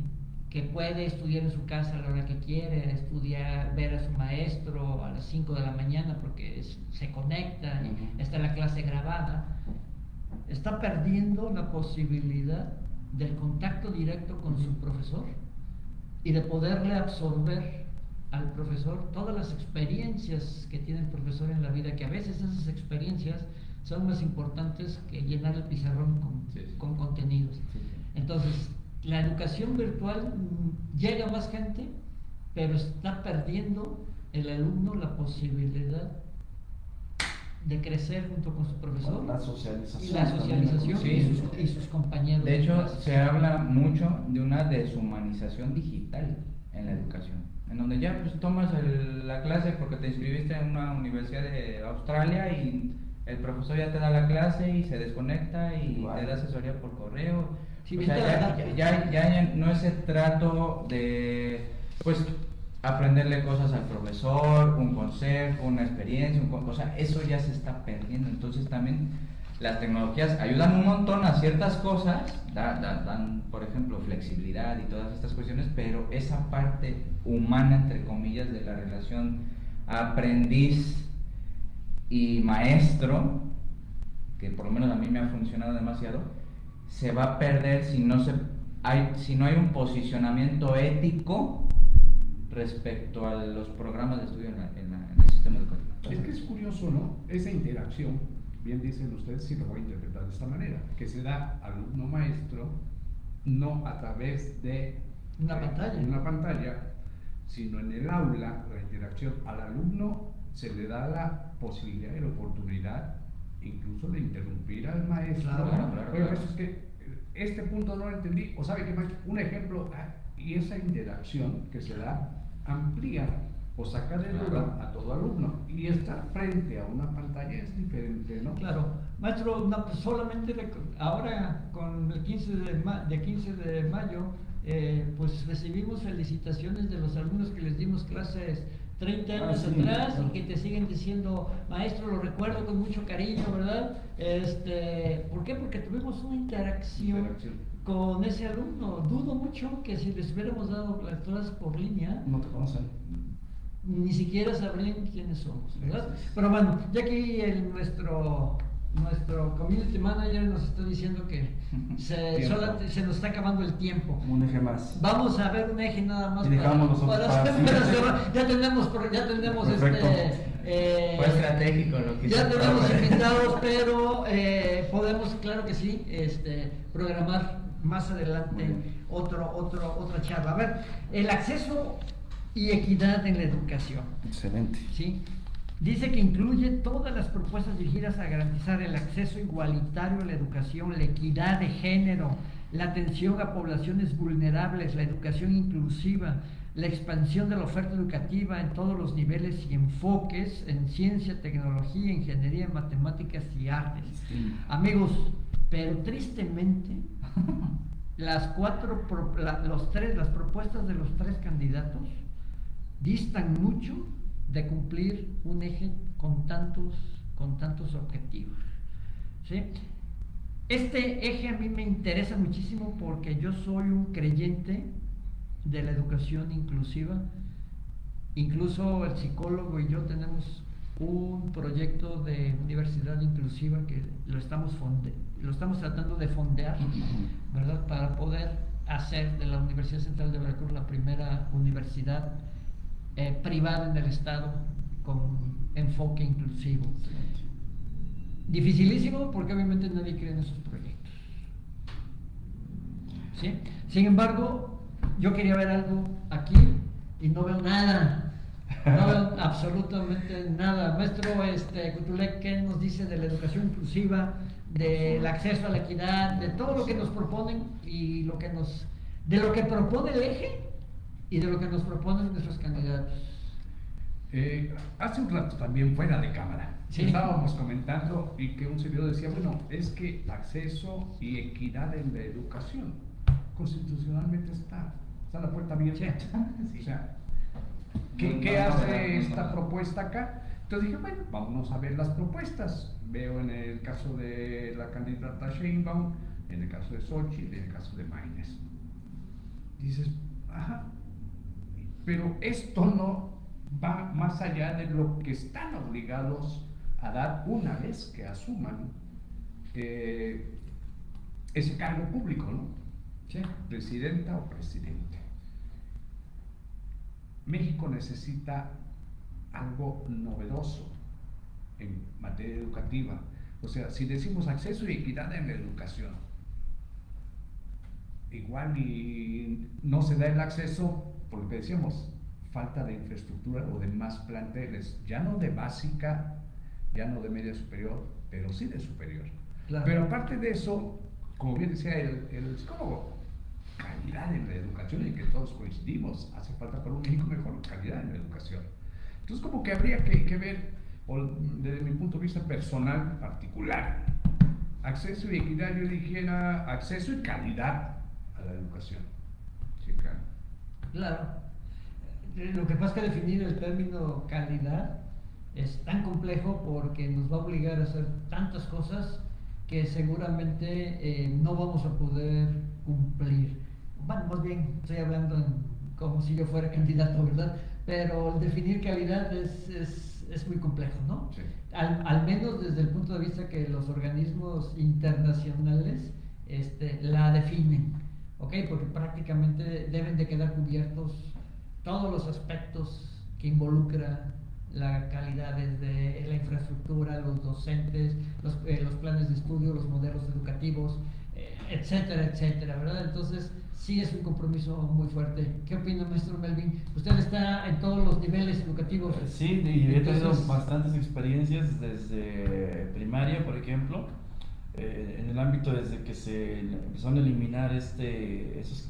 que puede estudiar en su casa a la hora que quiere, estudiar, ver a su maestro a las 5 de la mañana porque se conecta y está la clase grabada, está perdiendo la posibilidad del contacto directo con su profesor y de poderle absorber al profesor todas las experiencias que tiene el profesor en la vida, que a veces esas experiencias son más importantes que llenar el pizarrón con contenidos. Entonces, la educación virtual llega a más gente, pero está perdiendo el alumno la posibilidad de crecer junto con su profesor. La socialización. Y la socialización y sus compañeros. De hecho, se habla mucho de una deshumanización digital en la educación, en donde ya pues tomas la clase porque te inscribiste en una universidad de Australia y el profesor ya te da la clase y se desconecta y te da asesoría por correo. Sí, o sea, ya no ese trato de pues aprenderle cosas al profesor, un consejo, una experiencia, o sea, eso ya se está perdiendo. Entonces también las tecnologías ayudan un montón a ciertas cosas, dan, por ejemplo, flexibilidad y todas estas cuestiones, pero esa parte humana, entre comillas, de la relación aprendiz y maestro, que por lo menos a mí me ha funcionado demasiado, se va a perder si no hay un posicionamiento ético respecto a los programas de estudio en el sistema educativo. Es que es curioso, ¿no? Esa interacción, bien dicen ustedes, si lo voy a interpretar de esta manera, que se da alumno-maestro no a través de una pantalla, sino en el aula. La interacción al alumno se le da la posibilidad y la oportunidad incluso de interrumpir al maestro. Claro. Oye, maestro, es que este punto no lo entendí, o sabe que maestro, un ejemplo, y esa interacción que se da amplía o saca de duda a todo alumno, y estar frente a una pantalla es diferente, ¿no? Claro, maestro, pues solamente ahora con el 15 de mayo, pues recibimos felicitaciones de los alumnos que les dimos clases 30 años atrás y que te siguen diciendo: maestro, lo recuerdo con mucho cariño, ¿verdad? ¿Por qué? Porque tuvimos una interacción con ese alumno. Dudo mucho que si les hubiéramos dado las clases por línea, No te conocen. ni siquiera sabrían quiénes somos, ¿verdad? Pero bueno, ya aquí nuestro community manager nos está diciendo que se nos está acabando el tiempo. Un eje más. Vamos a ver un eje nada más. Y dejamos nosotros para cerrar. Ya tenemos Perfecto. Fue estratégico lo que ya hizo. tenemos invitados, pero podemos, claro que sí, programar más adelante otra charla. A ver, el acceso y equidad en la educación. Excelente. ¿Sí? Dice que incluye todas las propuestas dirigidas a garantizar el acceso igualitario a la educación, la equidad de género, la atención a poblaciones vulnerables, la educación inclusiva, la expansión de la oferta educativa en todos los niveles y enfoques en ciencia, tecnología, ingeniería, matemáticas y artes. Sí. Amigos, pero tristemente las propuestas de los tres candidatos distan mucho de cumplir un eje con tantos objetivos, ¿sí? Este eje a mí me interesa muchísimo porque yo soy un creyente de la educación inclusiva. Incluso el psicólogo y yo tenemos un proyecto de universidad inclusiva que lo estamos tratando de fondear, ¿verdad? Para poder hacer de la Universidad Central de Veracruz la primera universidad privada en el estado con enfoque inclusivo. Dificilísimo porque obviamente nadie cree en esos proyectos, ¿sí? Sin embargo, yo quería ver algo aquí y no veo nada. No veo absolutamente nada. Maestro Cutulec, ¿qué nos dice de la educación inclusiva, del acceso a la equidad, de todo lo que nos proponen y de lo que propone el eje y de lo que nos proponen nuestros candidatos? Hace un rato también fuera de cámara, Sí. estábamos comentando y que un servidor decía, bueno, es que acceso y equidad en la educación constitucionalmente está la puerta abierta. Sí. O sea, ¿qué hace esta propuesta acá? Entonces dije, bueno, vamos a ver las propuestas. Veo en el caso de la candidata Sheinbaum, en el caso de Xochitl, en el caso de Maines. Dices, ajá, pero esto no va más allá de lo que están obligados a dar una vez que asuman ese cargo público, ¿no? Sí. Presidenta o presidente. México necesita algo novedoso en materia educativa. O sea, si decimos acceso y equidad en la educación, igual y no se da el acceso porque decíamos falta de infraestructura o de más planteles, ya no de básica, ya no de media superior, pero sí de superior. Claro. Pero aparte de eso, como bien decía el psicólogo, calidad en la educación, en que todos coincidimos, hace falta para un México mejor calidad en la educación. Entonces como que habría que ver, desde mi punto de vista personal, particular, acceso y equidad, yo dijera acceso y calidad a la educación. Sí, claro. Claro. Lo que pasa es que definir el término calidad es tan complejo porque nos va a obligar a hacer tantas cosas que seguramente no vamos a poder cumplir. Bueno, más bien estoy hablando como si yo fuera candidato, ¿verdad? Pero el definir calidad es muy complejo, ¿no? Sí. Al menos desde el punto de vista que los organismos internacionales la definen, ¿ok? Porque prácticamente deben de quedar cubiertos todos los aspectos que involucra la calidad, desde la infraestructura, los docentes, los planes de estudio, los modelos educativos, etcétera, etcétera, ¿verdad? Entonces, sí es un compromiso muy fuerte. ¿Qué opina, maestro Melvin? Usted está en todos los niveles educativos. Sí, y he tenido Entonces, bastantes experiencias desde primaria, por ejemplo, en el ámbito desde que se empezaron a eliminar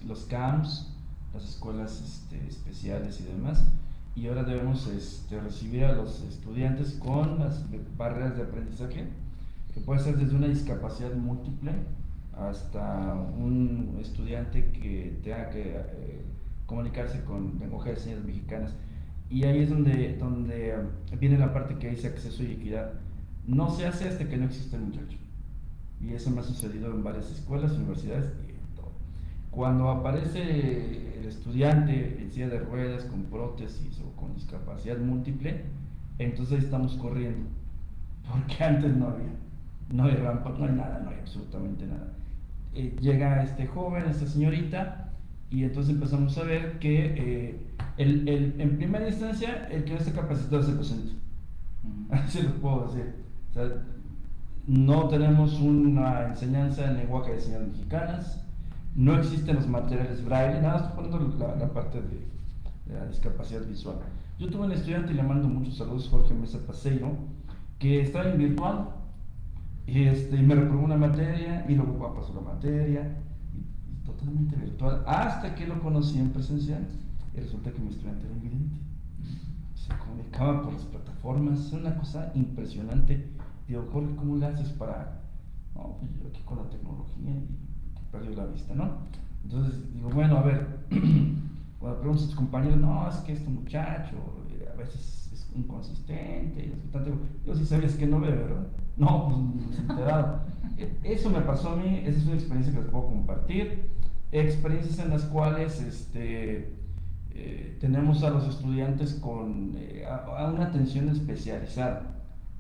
los CAMS, las escuelas especiales y demás, y ahora debemos recibir a los estudiantes con las barreras de aprendizaje, que puede ser desde una discapacidad múltiple hasta un estudiante que tenga que comunicarse con lenguaje de señas mexicanas. Y ahí es donde viene la parte que dice acceso y equidad. No se hace hasta que no existe el muchacho. Y eso me ha sucedido en varias escuelas, universidades y en todo. Cuando aparece el estudiante en silla de ruedas, con prótesis o con discapacidad múltiple, entonces ahí estamos corriendo. Porque antes no hay rampa, no hay nada, no hay absolutamente nada. Llega este joven, esta señorita, y entonces empezamos a ver que en primera instancia el que no está capacitado es el docente. Así lo puedo decir. O sea, no tenemos una enseñanza en lenguaje de señas mexicanas, no existen los materiales braille, nada, estoy poniendo la parte de la discapacidad visual. Yo tuve un estudiante, y le mando muchos saludos, Jorge Mesa Paseiro, que estaba en virtual y me reprobó una materia y luego pasó la materia y totalmente virtual, hasta que lo conocí en presencial y resulta que mi estudiante era invidente. Se comunicaba por las plataformas, es una cosa impresionante. Digo, Jorge, ¿cómo le haces para...? No, pues yo aquí con la tecnología y perdió la vista, ¿no? Entonces digo, bueno, a ver, cuando preguntas a tus compañeros, no, es que este muchacho a veces es inconsistente, y yo sí sabías que no ve, ¿verdad? No, pues enterado. Eso me pasó a mí, esa es una experiencia que les puedo compartir, experiencias en las cuales tenemos a los estudiantes con a una atención especializada.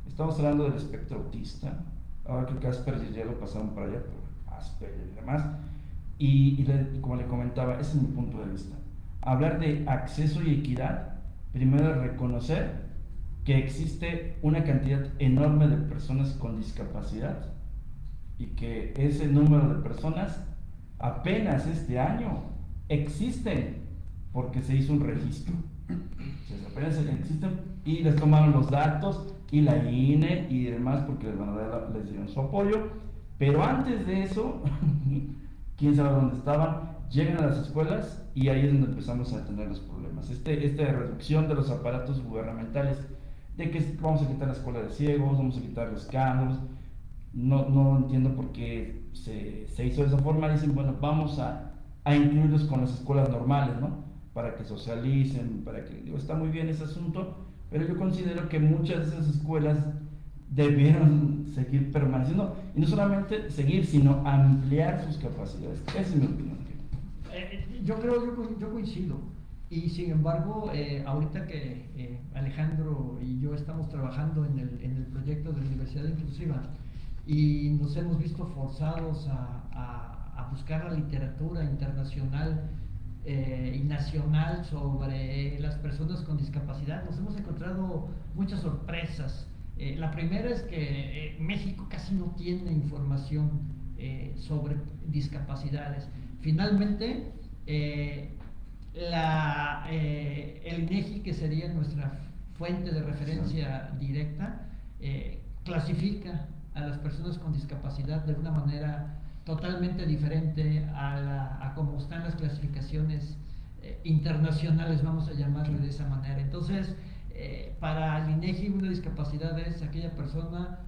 Estamos hablando del espectro autista, ahora creo que Asperger ya lo pasaron para allá, pero Asperger y demás, y como le comentaba, ese es mi punto de vista. Hablar de acceso y equidad, primero reconocer que existe una cantidad enorme de personas con discapacidad y que ese número de personas apenas este año existen porque se hizo un registro. Entonces, apenas existen y les tomaron los datos y la INE y demás porque les dieron su apoyo, pero antes de eso, quién sabe dónde estaban, llegan a las escuelas y ahí es donde empezamos a tener los problemas. Esta reducción de los aparatos gubernamentales, de que vamos a quitar la escuela de ciegos, vamos a quitar los cánones, no entiendo por qué se hizo de esa forma. Dicen, bueno, vamos a incluirlos con las escuelas normales, ¿no? Para que socialicen, para que, digo, está muy bien ese asunto, pero yo considero que muchas de esas escuelas debieron seguir permaneciendo, y no solamente seguir, sino ampliar sus capacidades. Esa es mi opinión. Yo coincido, y sin embargo, ahorita que Alejandro y yo estamos trabajando en el proyecto de la Universidad Inclusiva, y nos hemos visto forzados a buscar la literatura internacional y nacional sobre las personas con discapacidad, nos hemos encontrado muchas sorpresas. La primera es que México casi no tiene información sobre discapacidades. Finalmente, el INEGI, que sería nuestra fuente de referencia directa, clasifica a las personas con discapacidad de una manera totalmente diferente a cómo están las clasificaciones internacionales, vamos a llamarle de esa manera. Entonces, para el INEGI, una discapacidad es aquella persona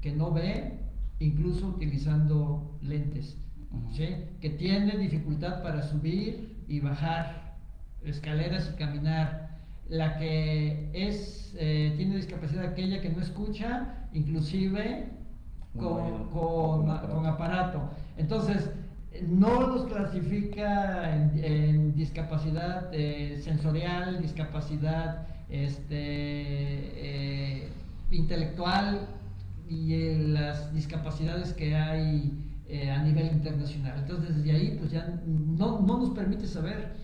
que no ve, incluso utilizando lentes, ¿sí? Que tiene dificultad para subir y bajar escaleras y caminar. La que tiene discapacidad, aquella que no escucha, inclusive con aparato. Entonces, no los clasifica en discapacidad sensorial, discapacidad intelectual y las discapacidades que hay a nivel internacional. Entonces, desde ahí pues ya no nos permite saber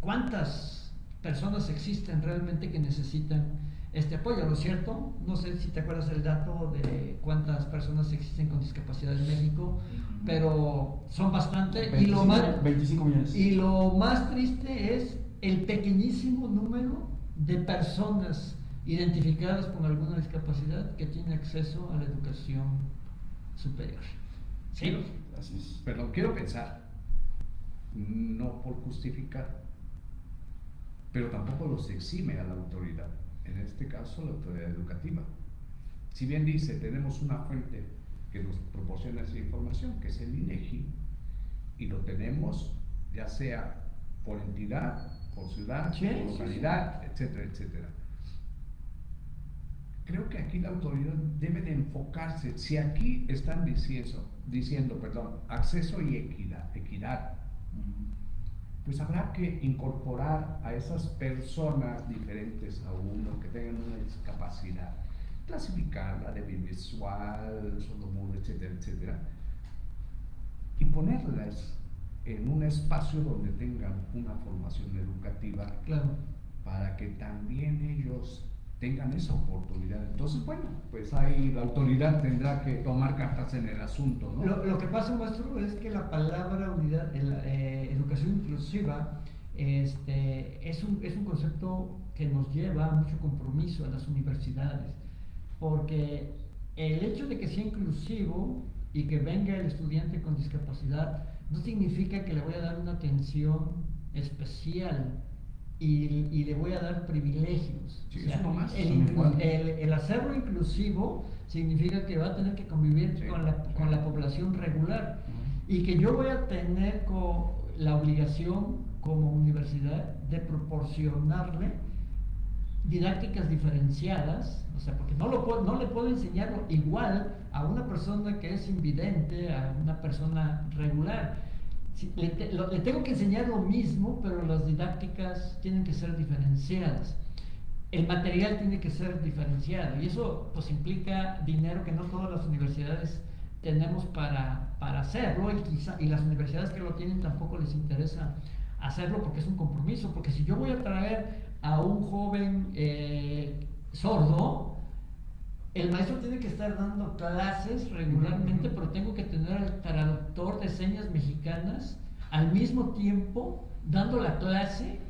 cuántas personas existen realmente que necesitan este apoyo. ¿Lo cierto? No sé si te acuerdas el dato de cuántas personas existen con discapacidad en México, pero son bastante. 25 millones. Y lo más triste es el pequeñísimo número de personas identificadas con alguna discapacidad que tienen acceso a la educación superior. Sí, así es. Pero quiero pensar, no por justificar, pero tampoco los exime a la autoridad, en este caso la autoridad educativa. Si bien dice, tenemos una fuente que nos proporciona esa información, que es el INEGI, y lo tenemos ya sea por entidad, por ciudad, sí, por localidad, sí, etcétera, etcétera. Creo que aquí la autoridad debe de enfocarse. Si aquí están diciendo, acceso y equidad, pues habrá que incorporar a esas personas diferentes a uno que tengan una discapacidad, clasificarla, débil visual, sordomudo, etcétera, etcétera, y ponerlas en un espacio donde tengan una formación educativa, claro, para que también ellos tengan esa oportunidad. Entonces, bueno, pues ahí la autoridad tendrá que tomar cartas en el asunto, ¿no? Lo que pasa, maestro, es que la palabra unidad, educación inclusiva, es un concepto que nos lleva a mucho compromiso a las universidades, porque el hecho de que sea inclusivo y que venga el estudiante con discapacidad no significa que le voy a dar una atención especial y le voy a dar privilegios. Sí, o sea, eso nomás, el hacerlo inclusivo significa que va a tener que convivir sí, con la población regular, y que yo voy a tener la obligación como universidad de proporcionarle didácticas diferenciadas, o sea, porque no le puedo enseñarlo igual a una persona que es invidente, a una persona regular. Le tengo que enseñar lo mismo, pero las didácticas tienen que ser diferenciadas. El material tiene que ser diferenciado, y eso pues implica dinero que no todas las universidades tenemos para hacerlo, y las universidades que lo tienen tampoco les interesa hacerlo porque es un compromiso. Porque si yo voy a traer a un joven sordo, el maestro tiene que estar dando clases regularmente, pero tengo que tener al traductor de señas mexicanas al mismo tiempo dando la clase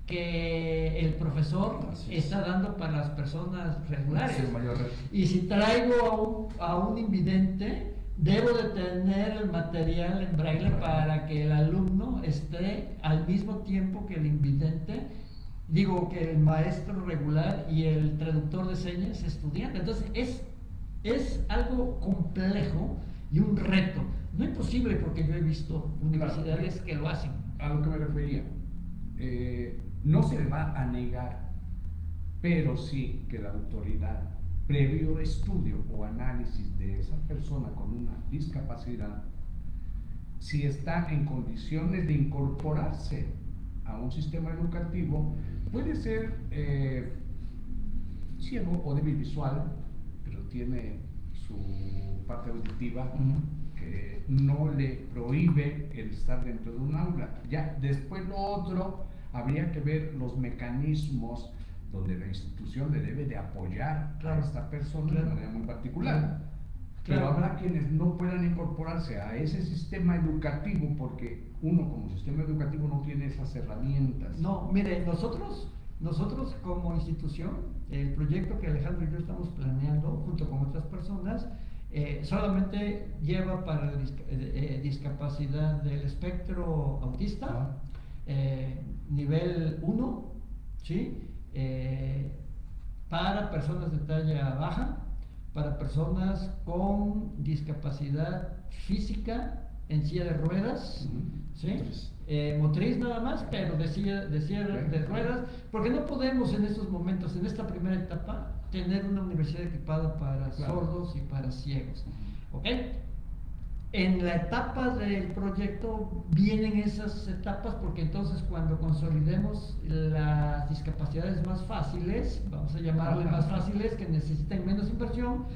que el profesor está dando para las personas regulares. Sí, el mayor reto. Y si traigo a un invidente, debo de tener el material en braille para que el alumno esté al mismo tiempo que el invidente, digo que el maestro regular y el traductor de señas estudiando. Entonces es algo complejo y un reto. No imposible, porque yo he visto universidades que lo hacen. A lo que me refería, no se le va a negar, pero sí que la autoridad, previo estudio o análisis de esa persona con una discapacidad, si está en condiciones de incorporarse a un sistema educativo, puede ser ciego o débil visual, pero tiene su parte auditiva que no le prohíbe el estar dentro de un aula. Ya después lo otro, habría que ver los mecanismos donde la institución le debe de apoyar a esta persona de manera muy particular. Pero habrá quienes no puedan incorporarse a ese sistema educativo porque uno como sistema educativo no tiene esas herramientas. No, mire, nosotros como institución, el proyecto que Alejandro y yo estamos planeando junto con otras personas, solamente lleva para la discapacidad del espectro autista, nivel 1, ¿sí? Para personas de talla baja, para personas con discapacidad física en silla de ruedas, ¿sí? Motriz nada más, pero de silla de ruedas, porque no podemos en estos momentos, en esta primera etapa, tener una universidad equipada para sordos y para ciegos, ¿ok? En la etapa del proyecto vienen esas etapas, porque entonces cuando consolidemos las discapacidades más fáciles, vamos a llamarle más fáciles, que necesiten menos inversión,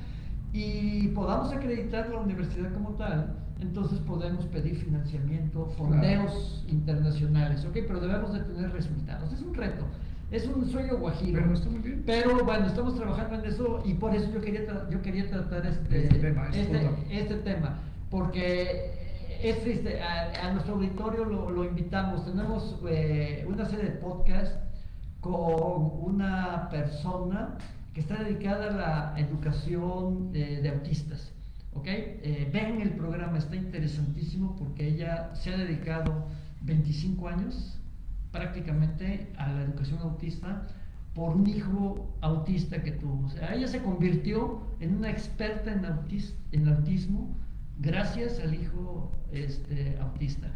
y podamos acreditar la universidad como tal, entonces podemos pedir financiamiento, fondeos internacionales, ¿ok? Pero debemos de tener resultados. Es un reto, es un sueño guajiro. Pero está muy bien. Pero bueno, estamos trabajando en eso y por eso yo quería tratar este tema. Porque es triste, a nuestro auditorio lo invitamos. Tenemos una serie de podcasts con una persona que está dedicada a la educación de autistas, ¿ok? Vean el programa, está interesantísimo porque ella se ha dedicado 25 años prácticamente a la educación autista por un hijo autista que tuvo. O sea, ella se convirtió en una experta en autismo gracias al hijo autista,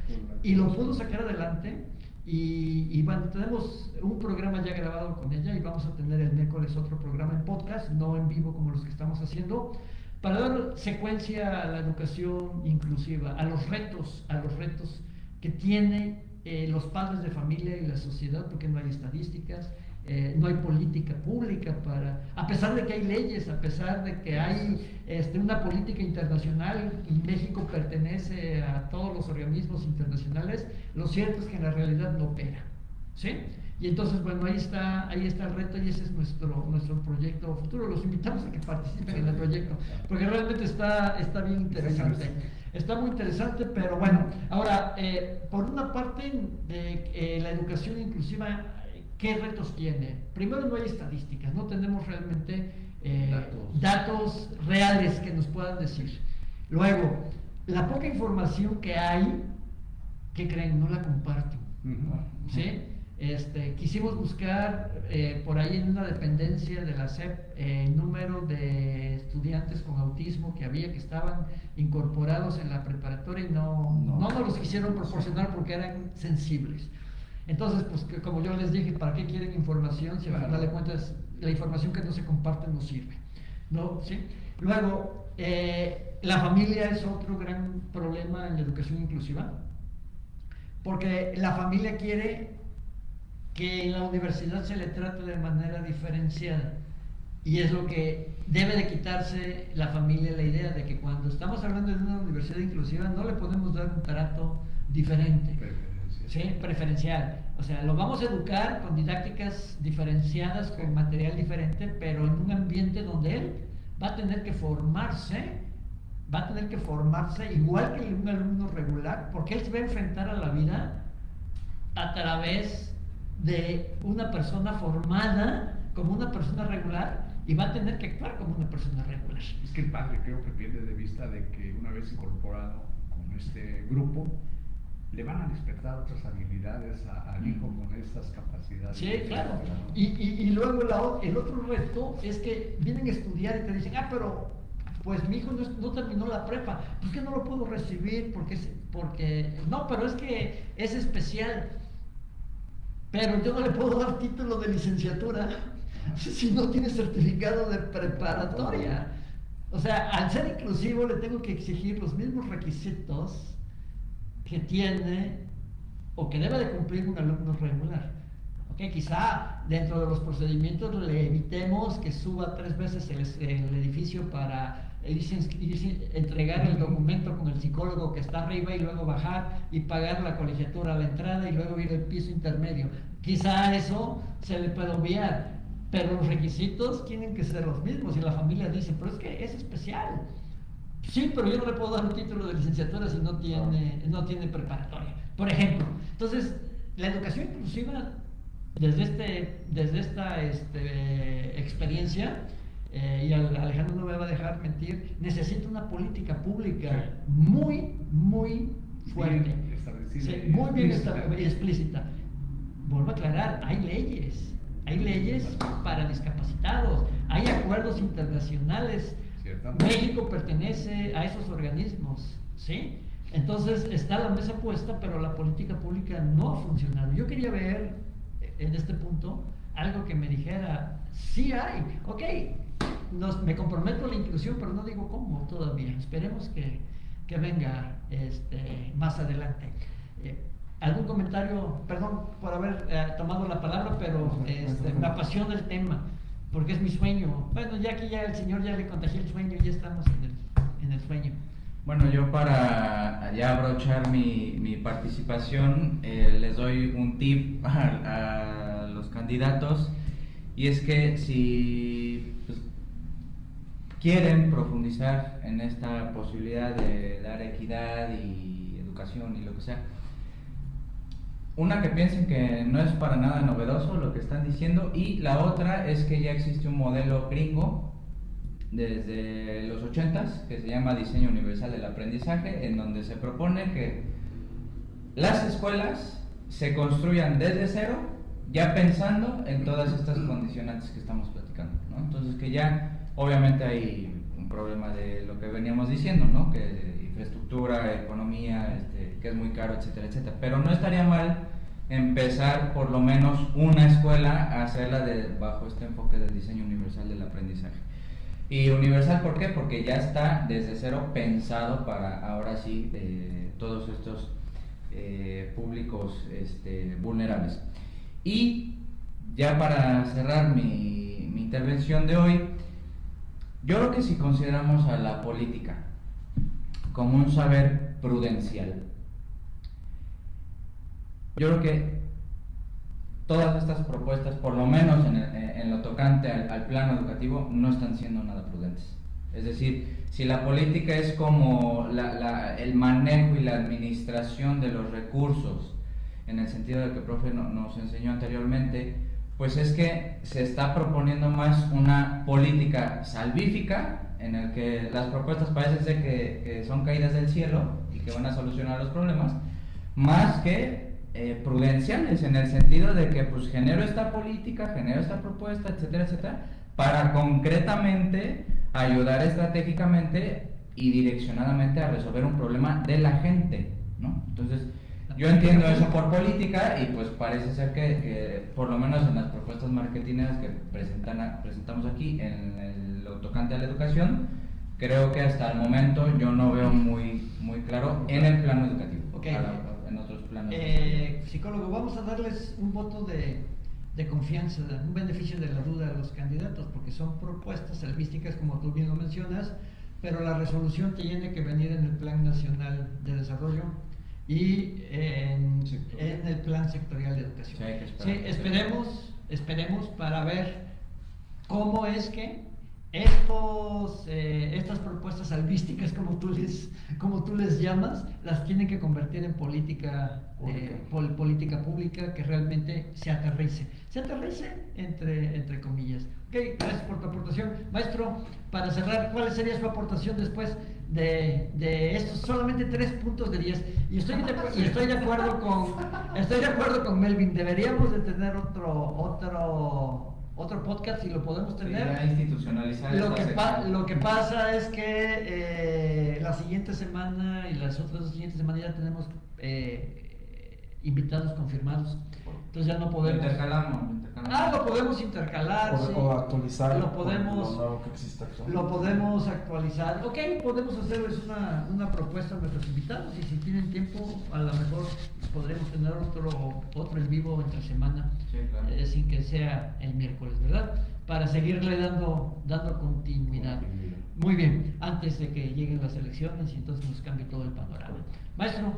y lo pudo sacar adelante. Y bueno, tenemos un programa ya grabado con ella y vamos a tener el miércoles otro programa en podcast, no en vivo como los que estamos haciendo, para dar secuencia a la educación inclusiva, a los retos que tiene los padres de familia y la sociedad, porque no hay estadísticas, no hay política pública a pesar de que hay leyes, a pesar de que hay una política internacional y México pertenece a todos los organismos internacionales, lo cierto es que en la realidad no opera, ¿sí? Y entonces, bueno, ahí está el reto y ese es nuestro proyecto futuro. Los invitamos a que participen en el proyecto, porque realmente está bien interesante. Está muy interesante, pero bueno, ahora, por una parte, la educación inclusiva, ¿qué retos tiene? Primero, no hay estadísticas, no tenemos realmente datos reales que nos puedan decir. Luego, la poca información que hay, ¿qué creen? No la comparten, ¿sí? Quisimos buscar por ahí en una dependencia de la SEP el número de estudiantes con autismo que estaban incorporados en la preparatoria y no nos los quisieron proporcionar porque eran sensibles. Entonces, pues como yo les dije, ¿para qué quieren información si al final de cuentas la información que no se comparte no sirve? ¿No? ¿Sí? Luego, la familia es otro gran problema en la educación inclusiva, porque la familia quiere que en la universidad se le trate de manera diferenciada, y es lo que debe de quitarse la familia, la idea de que cuando estamos hablando de una universidad inclusiva no le podemos dar un trato diferente, ¿sí? Preferencial. O sea, lo vamos a educar con didácticas diferenciadas, con material diferente, pero en un ambiente ambiente donde él va a tener que formarse igual que un alumno regular, porque él se va a enfrentar a la vida a través de una persona formada como una persona regular y va a tener que actuar como una persona regular. Es que el padre creo que pierde de vista de que una vez incorporado con este grupo, le van a despertar otras habilidades al hijo con estas capacidades. Sí, claro. Y luego el otro reto es que vienen a estudiar y te dicen, pero pues mi hijo no terminó la prepa, ¿por qué no lo puedo recibir? Porque no, pero es que es especial. Pero yo no le puedo dar título de licenciatura si no tiene certificado de preparatoria. O sea, al ser inclusivo le tengo que exigir los mismos requisitos que tiene o que debe de cumplir un alumno regular. Okay, quizá dentro de los procedimientos le evitemos que suba 3 veces el edificio para entregar el documento con el psicólogo que está arriba y luego bajar y pagar la colegiatura a la entrada y luego ir al piso intermedio. Quizá eso se le puede obviar, pero los requisitos tienen que ser los mismos y la familia dice, pero es que es especial. Sí, pero yo no le puedo dar un título de licenciatura si no tiene preparatoria, por ejemplo. Entonces, la educación inclusiva, desde esta experiencia, y Alejandro no me va a dejar mentir, necesita una política pública muy, muy fuerte, bien establecida, sí, muy bien establecida y explícita. Vuelvo a aclarar, hay leyes para discapacitados, hay acuerdos internacionales. México pertenece a esos organismos, ¿sí? Entonces está la mesa puesta, pero la política pública no ha funcionado. Yo quería ver en este punto algo que me dijera, sí hay, ok, me comprometo a la inclusión, pero no digo cómo todavía. Esperemos que venga más adelante. ¿Algún comentario? Perdón por haber tomado la palabra, pero me apasiona el tema, porque es mi sueño. Bueno, ya que ya el señor ya le contagié el sueño, ya estamos en el sueño. Bueno, yo para ya abrochar mi participación, les doy un tip a los candidatos, y es que si quieren profundizar en esta posibilidad de dar equidad y educación y lo que sea, una, que piensen que no es para nada novedoso lo que están diciendo, y la otra es que ya existe un modelo gringo desde los 80s que se llama Diseño Universal del Aprendizaje, en donde se propone que las escuelas se construyan desde cero, ya pensando en todas estas condicionantes que estamos platicando, ¿no? Entonces, que ya obviamente hay un problema de lo que veníamos diciendo, ¿no? Que infraestructura, economía, que es muy caro, etcétera, etcétera. Pero no estaría mal empezar por lo menos una escuela a hacerla bajo este enfoque del diseño universal del aprendizaje. Y universal, ¿por qué? Porque ya está desde cero pensado para ahora sí todos estos públicos vulnerables. Y ya para cerrar mi intervención de hoy, yo creo que si consideramos a la política como un saber prudencial, yo creo que todas estas propuestas, por lo menos en lo tocante al plano educativo, no están siendo nada prudentes. Es decir, si la política es como el manejo y la administración de los recursos, en el sentido de que el profe nos enseñó anteriormente, pues es que se está proponiendo más una política salvífica, en el que las propuestas parece ser que son caídas del cielo y que van a solucionar los problemas, más que prudenciales, en el sentido de que pues genero esta política, genero esta propuesta, etcétera, etcétera, para concretamente ayudar estratégicamente y direccionadamente a resolver un problema de la gente, ¿no? Entonces, yo entiendo eso por política, y pues parece ser que por lo menos en las propuestas marketineras que presentamos aquí en lo tocante a la educación, creo que hasta el momento yo no veo muy claro en el plano educativo. Okay. En otros planos. Psicólogo, vamos a darles un voto de confianza, un beneficio de la duda a los candidatos, porque son propuestas salvísticas, como tú bien lo mencionas, pero la resolución tiene que venir en el Plan Nacional de Desarrollo y en el Plan Sectorial de Educación. Sí, esperemos para ver cómo es que estas propuestas salvísticas, como tú les llamas, las tienen que convertir en política pública que realmente se aterrice entre comillas. Ok, gracias por tu aportación. Maestro, para cerrar, ¿cuál sería su aportación después de estos solamente 3 puntos de 10? Y estoy de acuerdo con Melvin. Deberíamos de tener otro podcast, si lo podemos tener. Institucionalizar Lo que pasa es que la siguiente semana y las otras 2 siguientes semanas ya tenemos invitados confirmados. Entonces ya no podemos. Lo intercalamos. Lo podemos intercalar. O actualizar. Lo podemos. Lo nuevo que existe actualmente. Lo podemos actualizar. Ok, podemos hacerles una propuesta a nuestros invitados y si tienen tiempo, a lo mejor podremos tener otro en vivo entre semana, Sí, claro. sin que sea el miércoles, ¿verdad? Para seguirle dando continuidad. Muy bien, antes de que lleguen las elecciones y entonces nos cambie todo el panorama. Maestro.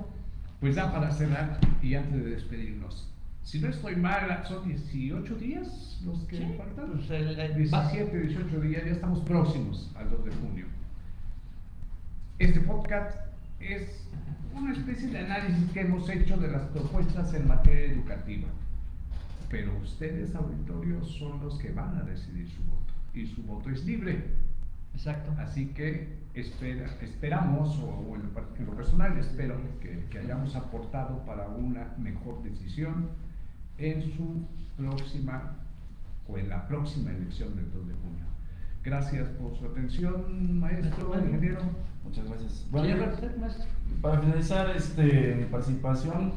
Pues ya para cerrar y antes de despedirnos, si no estoy mal, son 18 días los que Sí, faltan. pues 17, 18 días, ya estamos próximos al 2 de junio. Este podcast es una especie de análisis que hemos hecho de las propuestas en materia educativa. Pero ustedes, auditorio, son los que van a decidir su voto. Y su voto es libre. Exacto. Así que esperamos, o en lo personal espero que hayamos aportado para una mejor decisión en su próxima o en la próxima elección del 2 de junio. Gracias por su atención, maestro, ingeniero. Muchas gracias. ¿Quiere repetir, maestro? Para finalizar mi participación,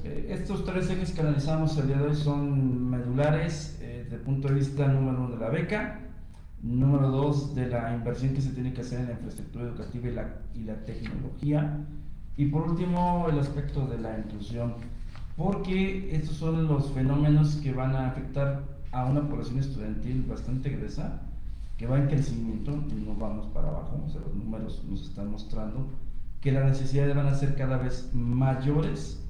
estos 3 ejes que analizamos el día de hoy son medulares desde el punto de vista número 1 de la beca, número 2 de la inversión que se tiene que hacer en la infraestructura educativa y la tecnología, y por último el aspecto de la inclusión, porque estos son los fenómenos que van a afectar a una población estudiantil bastante gruesa, que va en crecimiento y no vamos para abajo. O sea, los números nos están mostrando que las necesidades van a ser cada vez mayores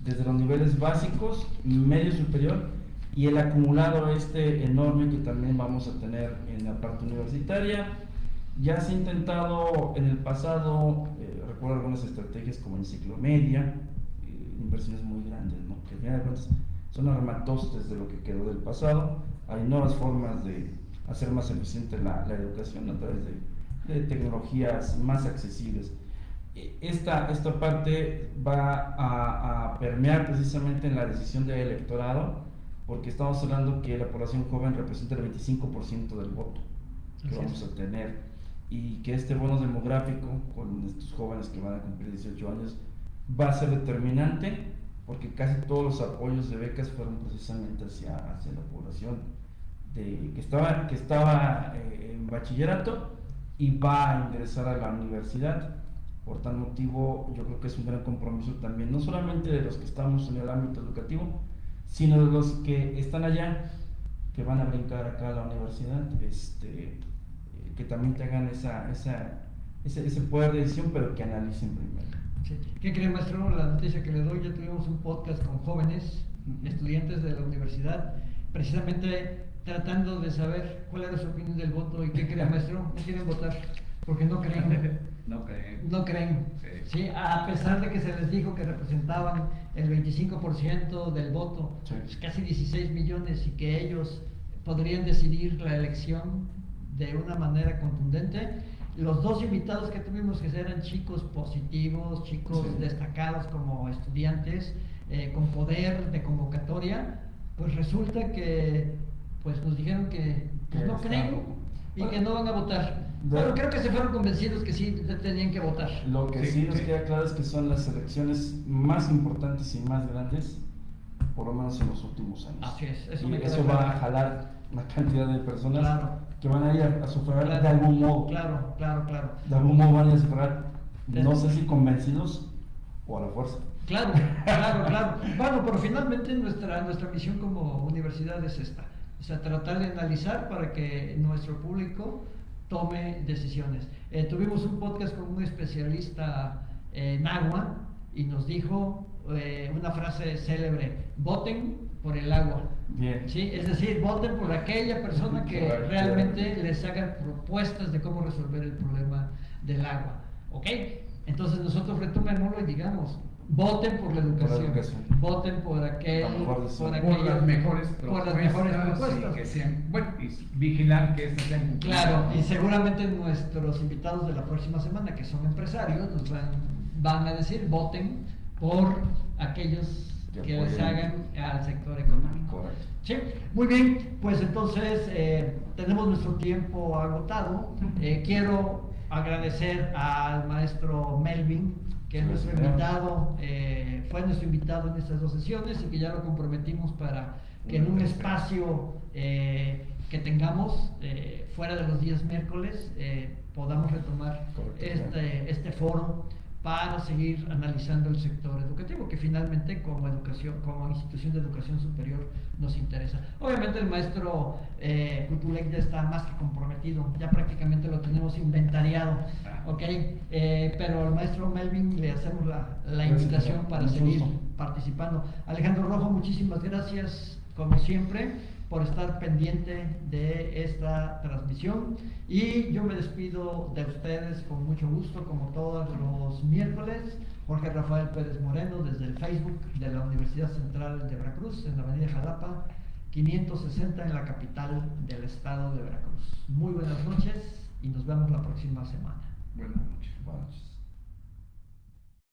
desde los niveles básicos, medio superior y el acumulado enorme que también vamos a tener en la parte universitaria. Ya se ha intentado en el pasado, recuerdo algunas estrategias como en ciclomedia, inversiones muy grandes, ¿no? Que al final de cuentas son armatostes de lo que quedó del pasado. Hay nuevas formas de hacer más eficiente la educación a través de tecnologías más accesibles. Esta parte va a permear precisamente en la decisión del electorado, porque estamos hablando que la población joven representa el 25% del voto que vamos a tener, y que este bono demográfico con estos jóvenes que van a cumplir 18 años va a ser determinante, porque casi todos los apoyos de becas fueron precisamente hacia la población que estaba en bachillerato y va a ingresar a la universidad. Por tal motivo, yo creo que es un gran compromiso también, no solamente de los que estamos en el ámbito educativo, sino de los que están allá, que van a brincar acá a la universidad, que también tengan ese poder de decisión, pero que analicen primero. Sí. ¿Qué cree, maestro? La noticia que le doy, ya tuvimos un podcast con jóvenes, estudiantes de la universidad, precisamente tratando de saber cuál era su opinión del voto. ¿Y qué cree, maestro? No quieren votar porque no creen. No creen. Sí, a pesar de que se les dijo que representaban el 25% del voto, sí, pues casi 16 millones, y que ellos podrían decidir la elección de una manera contundente. Los 2 invitados que tuvimos, que eran chicos positivos, chicos sí, destacados como estudiantes, con poder de convocatoria, pues resulta que pues nos dijeron que pues no creen y que no van a votar. Pero creo que se fueron convencidos que sí tenían que votar. Lo que sí nos queda claro es que son las elecciones más importantes y más grandes, por lo menos en los últimos años. Así es, y eso va a jalar una cantidad de personas, claro, que van a ir a sufragar, claro, de algún modo. Claro. De algún modo van a sufragar, no sé si convencidos o a la fuerza. Claro. Bueno, pero finalmente nuestra misión como universidad es esta. O sea, tratar de analizar para que nuestro público tome decisiones. Tuvimos un podcast con un especialista en agua y nos dijo una frase célebre: voten por el agua. Bien. ¿Sí? Es decir, voten por aquella persona que Correcto. realmente les haga propuestas de cómo resolver el problema del agua. ¿Ok? Entonces nosotros retomémoslo y digamos, voten por la educación, voten por aquel, La mejor decisión. Por las mejores por las mejores propuestas. y que sean, bueno, y vigilar que estas sean cumplidas. Claro, y seguramente nuestros invitados de la próxima semana, que son empresarios, nos van a decir, voten por aquellos que les hagan al sector económico. Correcto. Sí, muy bien, pues entonces tenemos nuestro tiempo agotado. Quiero agradecer al maestro Melvin, que es nuestro invitado, fue nuestro invitado en estas 2 sesiones y que ya lo comprometimos para que en un espacio que tengamos fuera de los días miércoles podamos retomar este foro para seguir analizando el sector educativo, que finalmente como institución de educación superior nos interesa. Obviamente el maestro Cutulec ya está más que comprometido, ya prácticamente lo tenemos inventariado, ¿ok? Pero al maestro Melvin le hacemos la invitación para seguir participando. Alejandro Rojo, muchísimas gracias, como siempre, por estar pendiente de esta transmisión, y yo me despido de ustedes con mucho gusto, como todos los miércoles. Jorge Rafael Pérez Moreno, desde el Facebook de la Universidad Central de Veracruz, en la avenida Jalapa 560, en la capital del estado de Veracruz. Muy buenas noches y nos vemos la próxima semana. Buenas noches. Buenas noches.